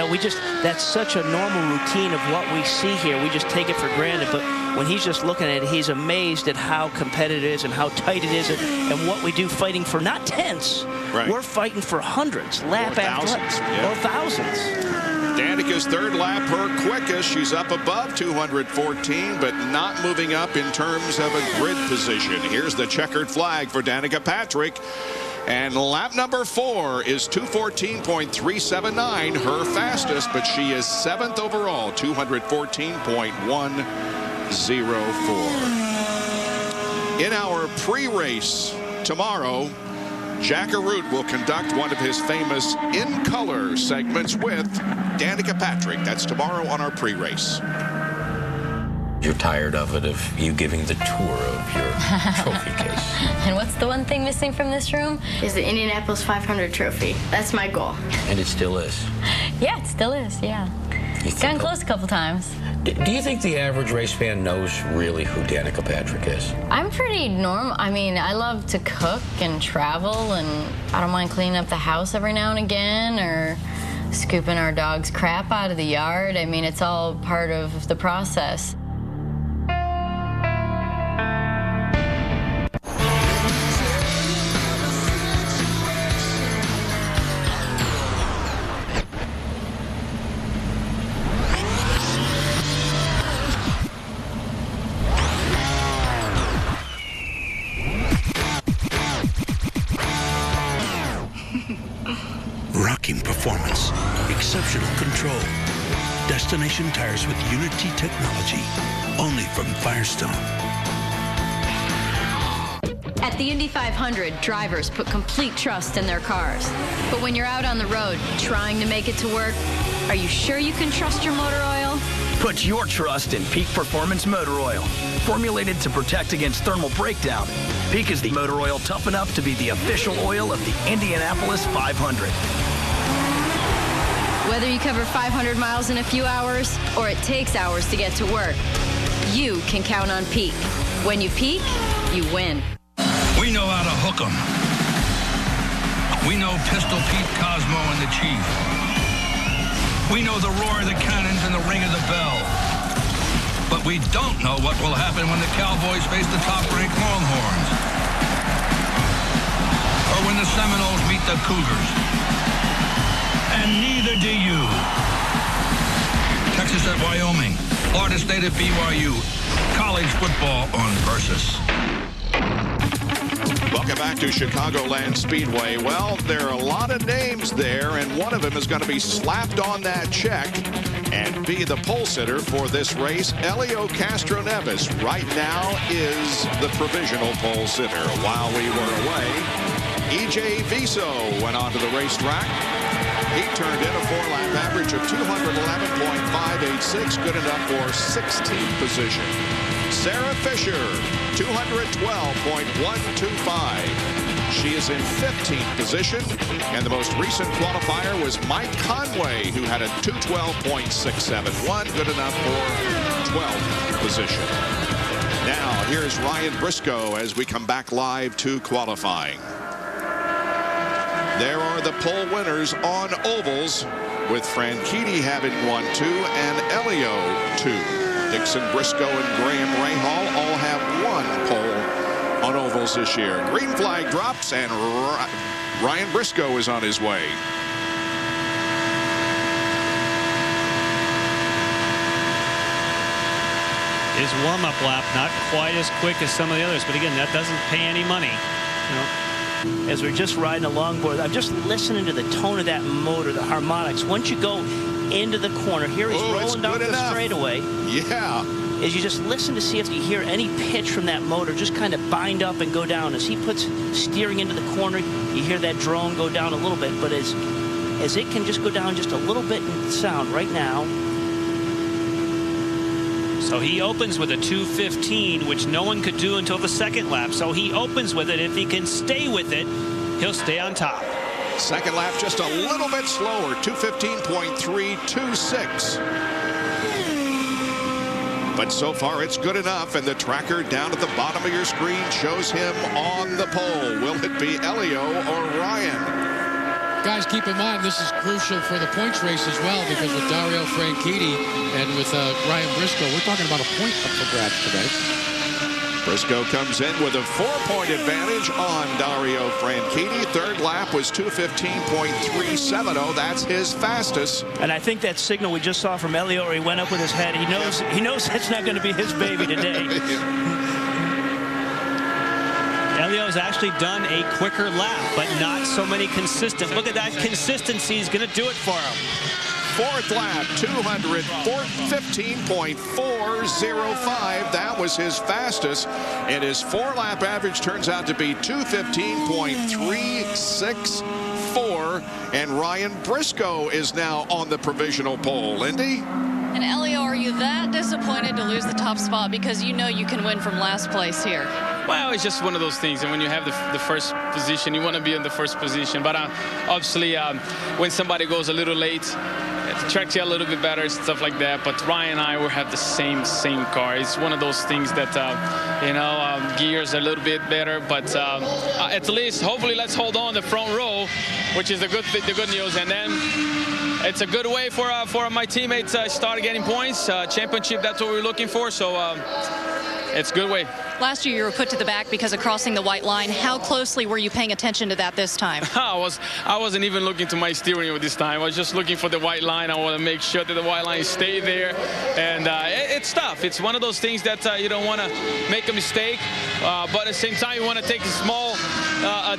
Speaker 3: That's such a normal routine of what we see here. We just take it for granted, but when he's just looking at it, he's amazed at how competitive it is and how tight it is, and what we do fighting for not tenths. Right. We're fighting for hundreds, lap after lap, or thousands.
Speaker 1: Danica's third lap, her quickest. She's up above 214, but not moving up in terms of a grid position. Here's the checkered flag for Danica Patrick. And lap number 4 is 214.379, her fastest, but she is 7th overall, 214.104. In our pre-race tomorrow, Jack Arute will conduct one of his famous In Color segments with Danica Patrick. That's tomorrow on our pre-race.
Speaker 13: You're tired of it, of you giving the tour of your trophy case.
Speaker 17: And what's the one thing missing from this room?
Speaker 18: Is the Indianapolis 500 trophy. That's my goal.
Speaker 13: And it still is?
Speaker 17: Yeah, it still is, yeah. Gotten close a couple times.
Speaker 13: Do you think the average race fan knows really who Danica Patrick is?
Speaker 17: I'm pretty normal. I mean, I love to cook and travel, and I don't mind cleaning up the house every now and again, or scooping our dog's crap out of the yard. I mean, it's all part of the process.
Speaker 20: Rocking performance, exceptional control. Destination tires with Unity technology, only from Firestone.
Speaker 17: At the Indy 500, drivers put complete trust in their cars. But when you're out on the road trying to make it to work, are you sure you can trust your motor oil?
Speaker 21: Put your trust in Peak Performance Motor Oil. Formulated to protect against thermal breakdown, Peak is the motor oil tough enough to be the official oil of the Indianapolis 500.
Speaker 17: Whether you cover 500 miles in a few hours or it takes hours to get to work, you can count on Peak. When you peak, you win.
Speaker 14: We know how to hook 'em. We know Pistol Pete, Cosmo, and the Chief. We know the roar of the cannons and the ring of the bell. But we don't know what will happen when the Cowboys face the top-ranked Longhorns. Or when the Seminoles meet the Cougars. And neither do you. Texas at Wyoming. Florida State at BYU. College football on Versus.
Speaker 1: Welcome back to Chicagoland Speedway. Well, there are a lot of names there, and one of them is going to be slapped on that check and be the pole sitter for this race. Elio Castroneves right now is the provisional pole sitter. While we were away, E.J. Viso went onto the racetrack. He turned in a 4-lap average of 211.586, good enough for 16th position. Sarah Fisher, 212.125. She is in 15th position, and the most recent qualifier was Mike Conway, who had a 212.671, good enough for 12th position. Now, here's Ryan Briscoe as we come back live to qualifying. There are the pole winners on ovals, with Franchitti having won 2 and Elio 2. Dixon Briscoe and Graham Rahal all have 1 pole on ovals this year. Green flag drops, and Ryan Briscoe is on his way.
Speaker 2: His warm-up lap not quite as quick as some of the others, but again, that doesn't pay any money.
Speaker 3: You know, as we're just riding along board, I'm just listening to the tone of that motor, the harmonics. Once you go into the corner, here he's rolling down the straightaway.
Speaker 1: Yeah.
Speaker 3: As you just listen to see if you hear any pitch from that motor, just kind of bind up and go down. As he puts steering into the corner, you hear that drone go down a little bit, but as it can just go down just a little bit in sound right now.
Speaker 2: So he opens with a 2:15, which no one could do until the second lap. So he opens with it. If he can stay with it, he'll stay on top.
Speaker 1: Second lap just a little bit slower, 2:15.326. But so far it's good enough, and the tracker down at the bottom of your screen shows him on the pole. Will it be Elio or Ryan?
Speaker 7: Guys, keep in mind this is crucial for the points race as well, because with Dario Franchitti and with Ryan Briscoe, we're talking about a point up for grabs today.
Speaker 1: Briscoe comes in with a 4-point advantage on Dario Franchitti. Third lap was 2:15.370. That's his fastest.
Speaker 3: And I think that signal we just saw from Elio, he went up with his head. He knows that's not going to be his baby today.
Speaker 2: Elio's actually done a quicker lap, but not so many consistent. Look at that consistency. He's going to do it for him.
Speaker 1: Fourth lap, 215.405. That was his fastest. And his 4-lap average turns out to be 215.364. And Ryan Briscoe is now on the provisional pole. Indy?
Speaker 4: And Elio, are you that disappointed to lose the top spot because you know you can win from last place here?
Speaker 5: Well, it's just one of those things, and when you have the first position, you want to be in the first position. But obviously, when somebody goes a little late, it tracks you a little bit better and stuff like that. But Ryan and I will have the same car. It's one of those things that gears are a little bit better, but at least, hopefully, let's hold on the front row, which is the good news, and then. It's a good way for my teammates to start getting points. Championship, that's what we're looking for, so it's a good way.
Speaker 4: Last year you were put to the back because of crossing the white line. How closely were you paying attention to that this time?
Speaker 5: I wasn't even looking to my steering wheel this time. I was just looking for the white line. I want to make sure that the white line stay there. And it's tough. It's one of those things that you don't want to make a mistake. But at the same time, you want to take the small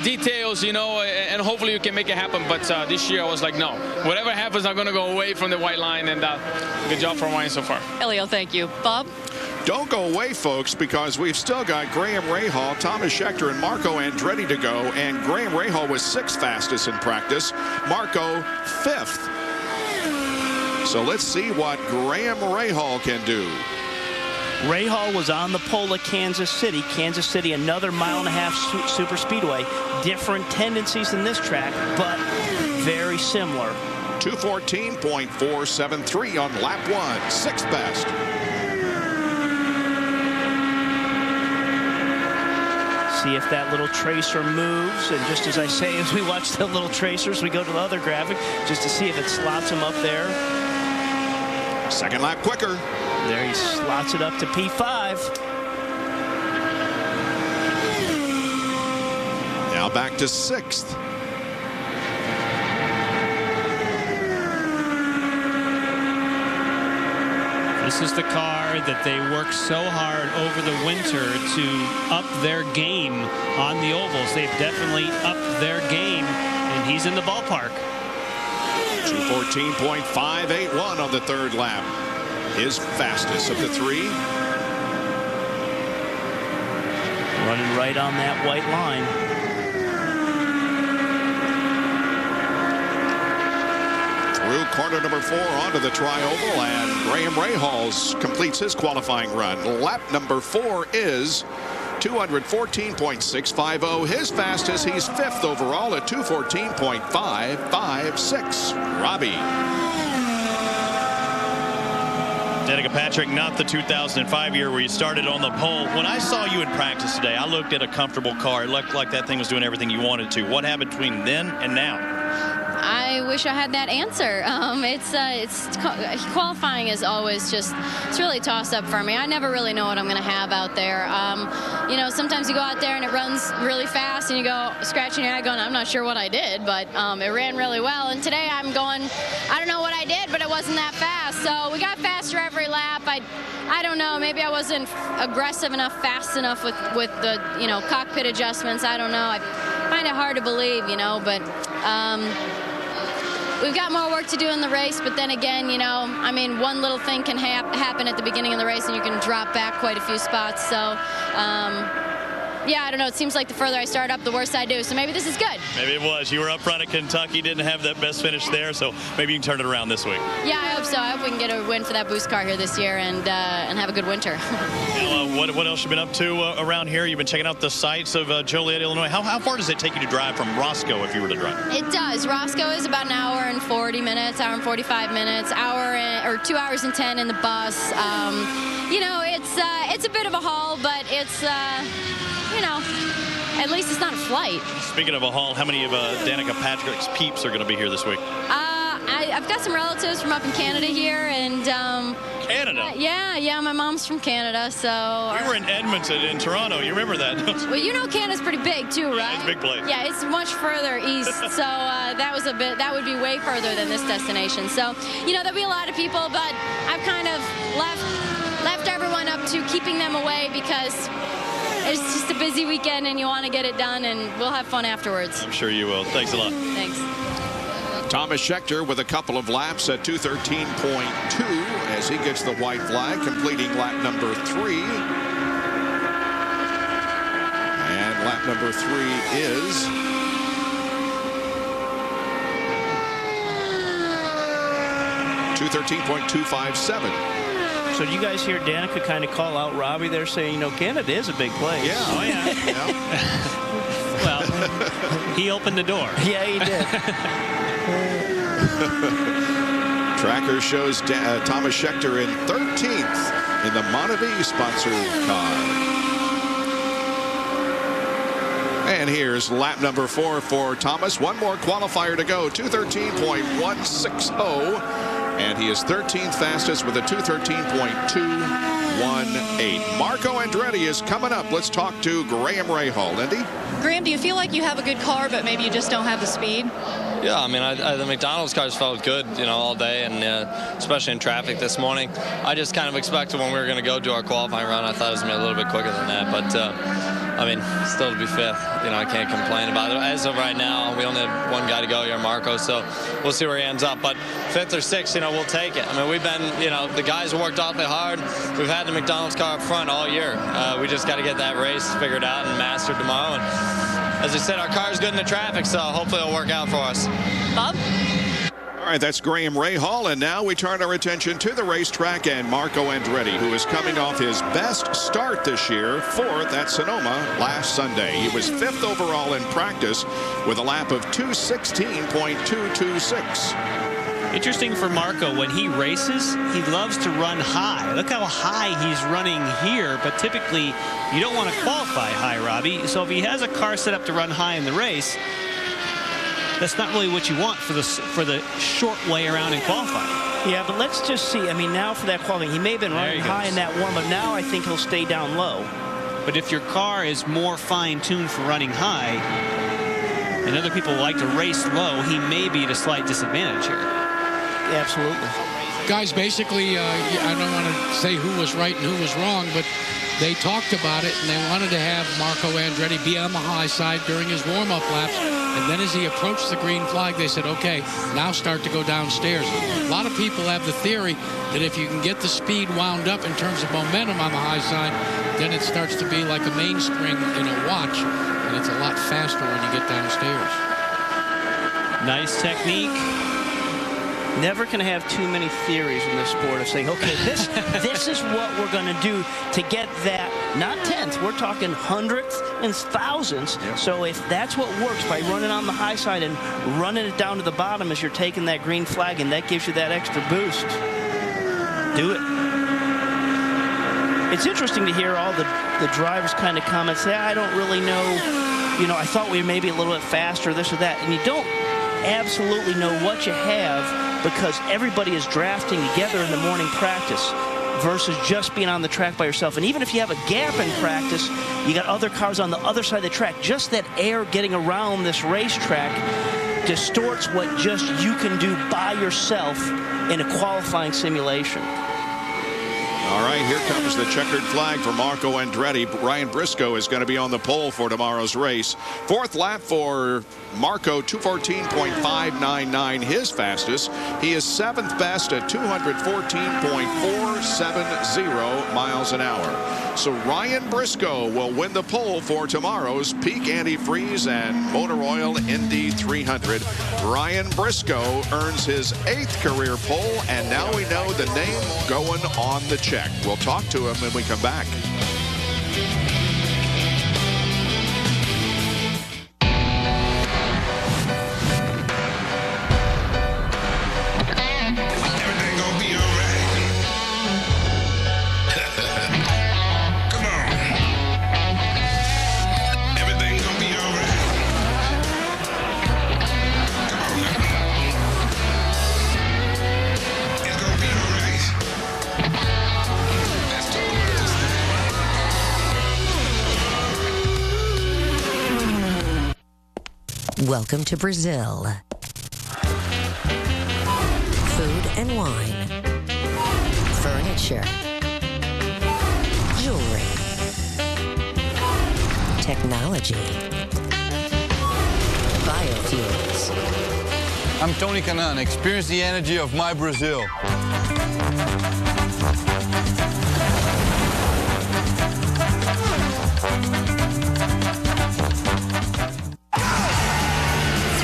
Speaker 5: details, and hopefully you can make it happen. But this year I was like, no. Whatever happens, I'm going to go away from the white line. And good job from Ryan so far.
Speaker 4: Elio, thank you. Bob?
Speaker 1: Don't go away, folks, because we've still got Graham Rahal, Thomas Schechter, and Marco Andretti to go. And Graham Rahal was 6th fastest in practice. Marco 5th. So let's see what Graham Rahal can do.
Speaker 3: Rahal was on the pole at Kansas City. Kansas City, another 1.5-mile super speedway. Different tendencies in this track, but very similar.
Speaker 1: 214.473 on lap 1, 6th best.
Speaker 3: See if that little tracer moves, and just as I say, as we watch the little tracers, we go to the other graphic just to see if it slots him up there.
Speaker 1: Second lap quicker.
Speaker 3: There he slots it up to P5.
Speaker 1: Now back to 6th.
Speaker 2: This is the car that they worked so hard over the winter to up their game on the ovals. They've definitely upped their game, and he's in the ballpark.
Speaker 1: 214.581 on the third lap. His fastest of the 3.
Speaker 3: Running right on that white line.
Speaker 1: Through corner number 4 onto the tri-oval, and Graham Rahal completes his qualifying run. Lap number 4 is 214.650. His fastest, he's 5th overall at 214.556. Robbie.
Speaker 6: Danica Patrick, not the 2005 year where you started on the pole. When I saw you in practice today, I looked at a comfortable car. It looked like that thing was doing everything you wanted to. What happened between then and now?
Speaker 17: I wish I had that answer. Qualifying is always it's really a toss-up for me. I never really know what I'm going to have out there. Sometimes you go out there and it runs really fast and you go scratching your head going, I'm not sure what I did, but it ran really well. And today I'm going, I don't know what I did, but it wasn't that fast. So we got faster every lap. I don't know, maybe I wasn't aggressive enough, fast enough with the, cockpit adjustments. I don't know. I find it hard to believe, but we've got more work to do in the race, but then again, one little thing can happen at the beginning of the race and you can drop back quite a few spots. So, yeah, I don't know. It seems like the further I start up, the worse I do. So maybe this is good.
Speaker 6: Maybe it was. You were up front at Kentucky, didn't have that best finish there, so maybe you can turn it around this week.
Speaker 17: Yeah, I hope so. I hope we can get a win for that boost car here this year and have a good winter.
Speaker 6: What else you been up to around here? You've been checking out the sights of Joliet, Illinois. How far does it take you to drive from Roscoe if you were to drive?
Speaker 17: It does. Roscoe is about an hour and 40 minutes, hour and 45 minutes, 2 hours and 10 in the bus. It's a bit of a haul, but it's at least it's not a flight.
Speaker 6: Speaking of a haul, how many of Danica Patrick's peeps are going to be here this week?
Speaker 8: I've got some relatives from up in Canada here, and
Speaker 6: Canada?
Speaker 8: Yeah, my mom's from Canada, so.
Speaker 6: We were in Edmonton in Toronto. You remember that?
Speaker 8: Well, you know Canada's pretty big too, right?
Speaker 6: Yeah, it's a big place.
Speaker 8: Yeah, it's much further east, so that would be way further than this destination. So, there'll be a lot of people, but I've kind of left everyone up to keeping them away because it's just a busy weekend and you want to get it done, and we'll have fun afterwards.
Speaker 6: I'm sure you will. Thanks a lot.
Speaker 8: Thanks.
Speaker 1: Thomas Schechter with a couple of laps at 2:13.2 as he gets the white flag, completing lap number 3. And lap number 3 is 2:13.257.
Speaker 3: So do you guys hear Danica kind of call out Robbie there saying, Canada is a big place?
Speaker 2: Yeah. Oh, yeah. Well, he opened the door.
Speaker 3: Yeah, he did.
Speaker 1: Tracker shows Thomas Schechter in 13th in the Montevideo sponsored car. And here's lap number 4 for Thomas. One more qualifier to go, 2:13.160. And he is 13th fastest with a 2:13.218. Marco Andretti is coming up. Let's talk to Graham Rahal. Indy?
Speaker 4: Graham, do you feel like you have a good car, but maybe you just don't have the speed?
Speaker 9: Yeah, I mean, the McDonald's cars felt good, all day, and especially in traffic this morning. I just kind of expected when we were going to go do our qualifying run, I thought it was going to be a little bit quicker than that. But, still to be fifth, I can't complain about it. As of right now, we only have one guy to go here, Marco, so we'll see where he ends up. But fifth or sixth, we'll take it. I mean, we've been, the guys have worked awfully hard. We've had the McDonald's car up front all year. We just got to get that race figured out and mastered tomorrow. And as I said, our car's good in the traffic, so hopefully it'll work out for us.
Speaker 4: Bob?
Speaker 1: All right, that's Graham Rahal, and now we turn our attention to the racetrack and Marco Andretti, who is coming off his best start this year, 4th at Sonoma last Sunday. He was 5th overall in practice with a lap of 2:16.226.
Speaker 2: Interesting for Marco, when he races, he loves to run high. Look how high he's running here, but typically you don't want to qualify high, Robbie. So if he has a car set up to run high in the race, that's not really what you want for the short way around in qualifying.
Speaker 3: Yeah, but let's just see. I mean, now for that qualifying, he may have been running high in that one, but now I think he'll stay down low.
Speaker 2: But if your car is more fine-tuned for running high, and other people like to race low, he may be at a slight disadvantage here.
Speaker 3: Absolutely.
Speaker 7: Guys, basically, I don't want to say who was right and who was wrong, but they talked about it, and they wanted to have Marco Andretti be on the high side during his warm-up laps. And then as he approached the green flag, they said, okay, now start to go downstairs. A lot of people have the theory that if you can get the speed wound up in terms of momentum on the high side, then it starts to be like a mainspring in a watch, and it's a lot faster when you get downstairs.
Speaker 2: Nice technique.
Speaker 3: Never can have too many theories in this sport of saying, okay, this is what we're going to do to get that, not tenths, we're talking hundredths and thousandths. Yep. So if that's what works by running on the high side and running it down to the bottom as you're taking that green flag, and that gives you that extra boost, do it. It's interesting to hear all the drivers kind of comment, say, I don't really know, I thought we were maybe a little bit faster, this or that, and you don't absolutely know what you have, because everybody is drafting together in the morning practice versus just being on the track by yourself. And even if you have a gap in practice, you got other cars on the other side of the track. Just that air getting around this racetrack distorts what just you can do by yourself in a qualifying simulation.
Speaker 1: All right, here comes the checkered flag for Marco Andretti. Ryan Briscoe is going to be on the pole for tomorrow's race. 4th lap for Marco, 2:14.599, his fastest. He is 7th best at 214.470 miles an hour. So Ryan Briscoe will win the pole for tomorrow's Peak Antifreeze and Motor Oil Indy 300. Ryan Briscoe earns his 8th career pole, and now we know the name going on the check. We'll talk to him when we come back.
Speaker 10: Welcome to Brazil. Food and wine. Furniture. Jewelry. Technology. Biofuels.
Speaker 11: I'm Tony Canan. Experience the energy of my Brazil.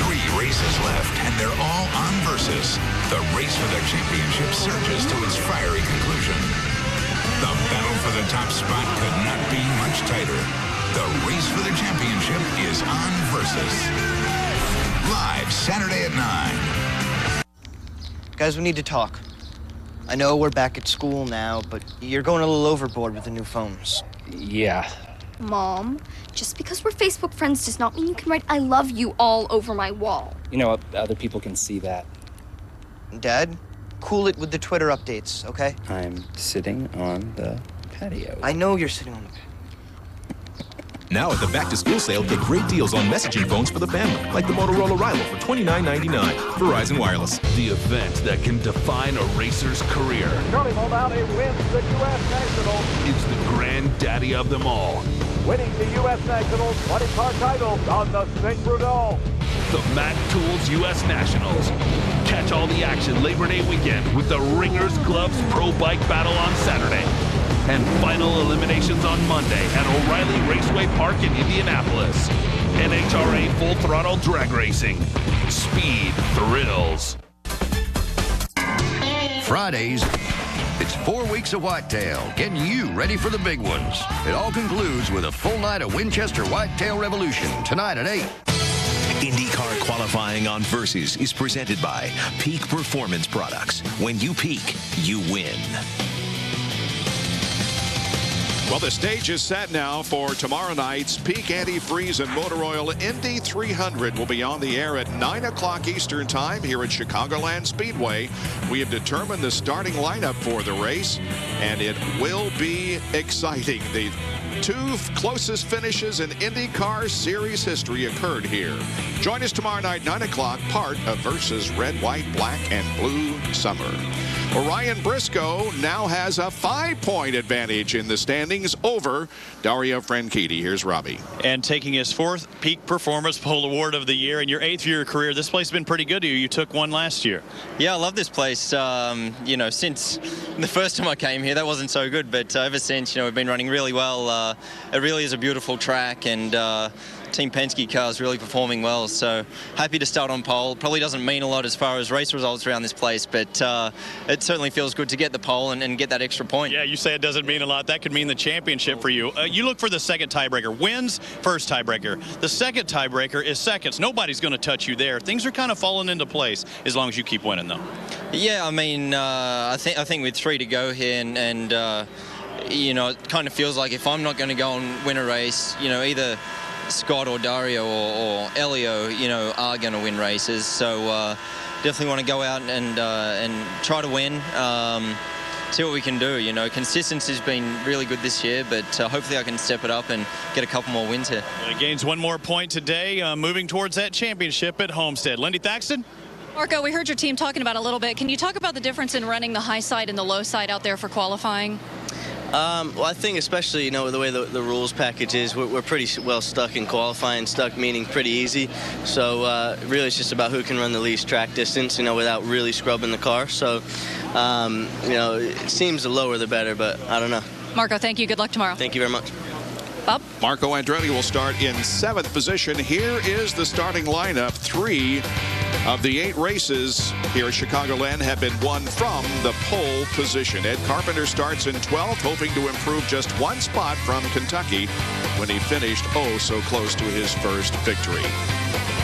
Speaker 19: 3 races left, and they're all on Versus. The race for the championship surges to its fiery conclusion. The battle for the top spot could not be much tighter. The race for the championship is on Versus. Live Saturday at 9.
Speaker 22: Guys, we need to talk. I know we're back at school now, but you're going a little overboard with the new phones.
Speaker 23: Yeah.
Speaker 26: Mom, just because we're Facebook friends does not mean you can write I love you all over my wall.
Speaker 23: You know, other people can see that.
Speaker 22: Dad, cool it with the Twitter updates, okay?
Speaker 23: I'm sitting on the patio.
Speaker 22: I know you're sitting on the patio.
Speaker 27: Now at the back-to-school sale, get great deals on messaging phones for the family, like the Motorola Rilo for $29.99. Verizon Wireless.
Speaker 28: The event that can define a racer's career.
Speaker 29: Charlie Maldonado wins the U.S. Nationals.
Speaker 28: Is the granddaddy of them all.
Speaker 29: Winning the U.S. Nationals 20-car title on the St. Bruno.
Speaker 28: The Mac Tools U.S. Nationals. Catch all the action Labor Day weekend with the Ringers Gloves Pro Bike Battle on Saturday. And final eliminations on Monday at O'Reilly Raceway Park in Indianapolis. NHRA Full Throttle Drag Racing. Speed thrills.
Speaker 15: Fridays, it's 4 weeks of whitetail, getting you ready for the big ones. It all concludes with a full night of Winchester Whitetail Revolution tonight at 8.
Speaker 16: IndyCar qualifying on Versus is presented by Peak Performance Products. When you peak, you win.
Speaker 1: Well, the stage is set now for tomorrow night's Peak Antifreeze and Motor Oil Indy 300 will be on the air at 9 o'clock Eastern Time here at Chicagoland Speedway. We have determined the starting lineup for the race, and it will be exciting. The 2 closest finishes in IndyCar Series history occurred here. Join us tomorrow night, 9 o'clock, part of Versus Red, White, Black, and Blue Summer. Ryan Briscoe now has a 5-point advantage in the standings over Dario Franchitti. Here's Robbie.
Speaker 6: And taking his 4th Peak Performance Pole Award of the year in your 8th year of career, this place has been pretty good to you. You took one last year.
Speaker 9: Yeah, I love this place. You know, since the first time I came here, that wasn't so good. But ever since, you know, we've been running really well. It really is a beautiful track, and Team Penske car is really performing well, so happy to start on pole. Probably doesn't mean a lot as far as race results around this place, but it certainly feels good to get the pole and get that extra point.
Speaker 6: Yeah, you say it doesn't mean a lot. That could mean the championship for you. You look for the second tiebreaker. Wins, first tiebreaker. The second tiebreaker is seconds. Nobody's going to touch you there. Things are kind of falling into place as long as you keep winning, though.
Speaker 9: Yeah, I mean, I think with 3 to go here, and you know, it kind of feels like if I'm not going to go and win a race, you know, either Scott or Dario or Elio, you know, are going to win races. So definitely want to go out and try to win. See what we can do. You know, consistency's been really good this year, but hopefully I can step it up and get a couple more wins here.
Speaker 6: It gains 1 more point today, moving towards that championship at Homestead. Lindy Thaxton?
Speaker 4: Marco, we heard your team talking about it a little bit. Can you talk about the difference in running the high side and the low side out there for qualifying?
Speaker 22: Well, I think especially, you know, the way the rules package is, we're pretty well stuck in qualifying. Stuck meaning pretty easy. So really it's just about who can run the least track distance, you know, without really scrubbing the car. So, you know, it seems the lower the better, but I don't know.
Speaker 4: Marco, thank you. Good luck tomorrow.
Speaker 22: Thank you very much.
Speaker 4: Bob?
Speaker 1: Marco Andretti will start in 7th position. Here is the starting lineup. 3 of the 8 races here at Chicagoland have been won from the pole position. Ed Carpenter starts in 12th, hoping to improve just 1 spot from Kentucky when he finished so close to his first victory.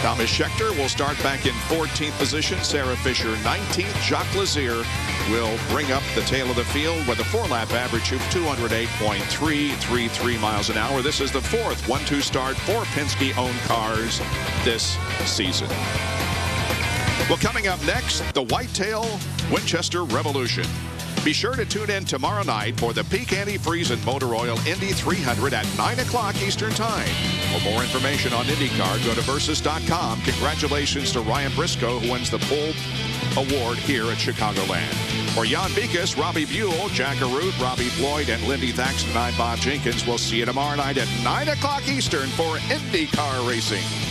Speaker 1: Thomas Scheckter will start back in 14th position. Sarah Fisher 19th. Jacques Lazier will bring up the tail of the field with a 4-lap average of 208.333 miles an hour. This is the 4th 1-2 start for Penske-owned cars this season. Well, coming up next, the Whitetail Winchester Revolution. Be sure to tune in tomorrow night for the Peak Antifreeze and Motor Oil Indy 300 at 9 o'clock Eastern Time. For more information on IndyCar, go to Versus.com. Congratulations to Ryan Briscoe, who wins the pole award here at Chicagoland. For Jan Beekes, Robbie Buell, Jack Arute, Robbie Floyd, and Lindy Thaxton, I'm Bob Jenkins. We'll see you tomorrow night at 9 o'clock Eastern for IndyCar Racing.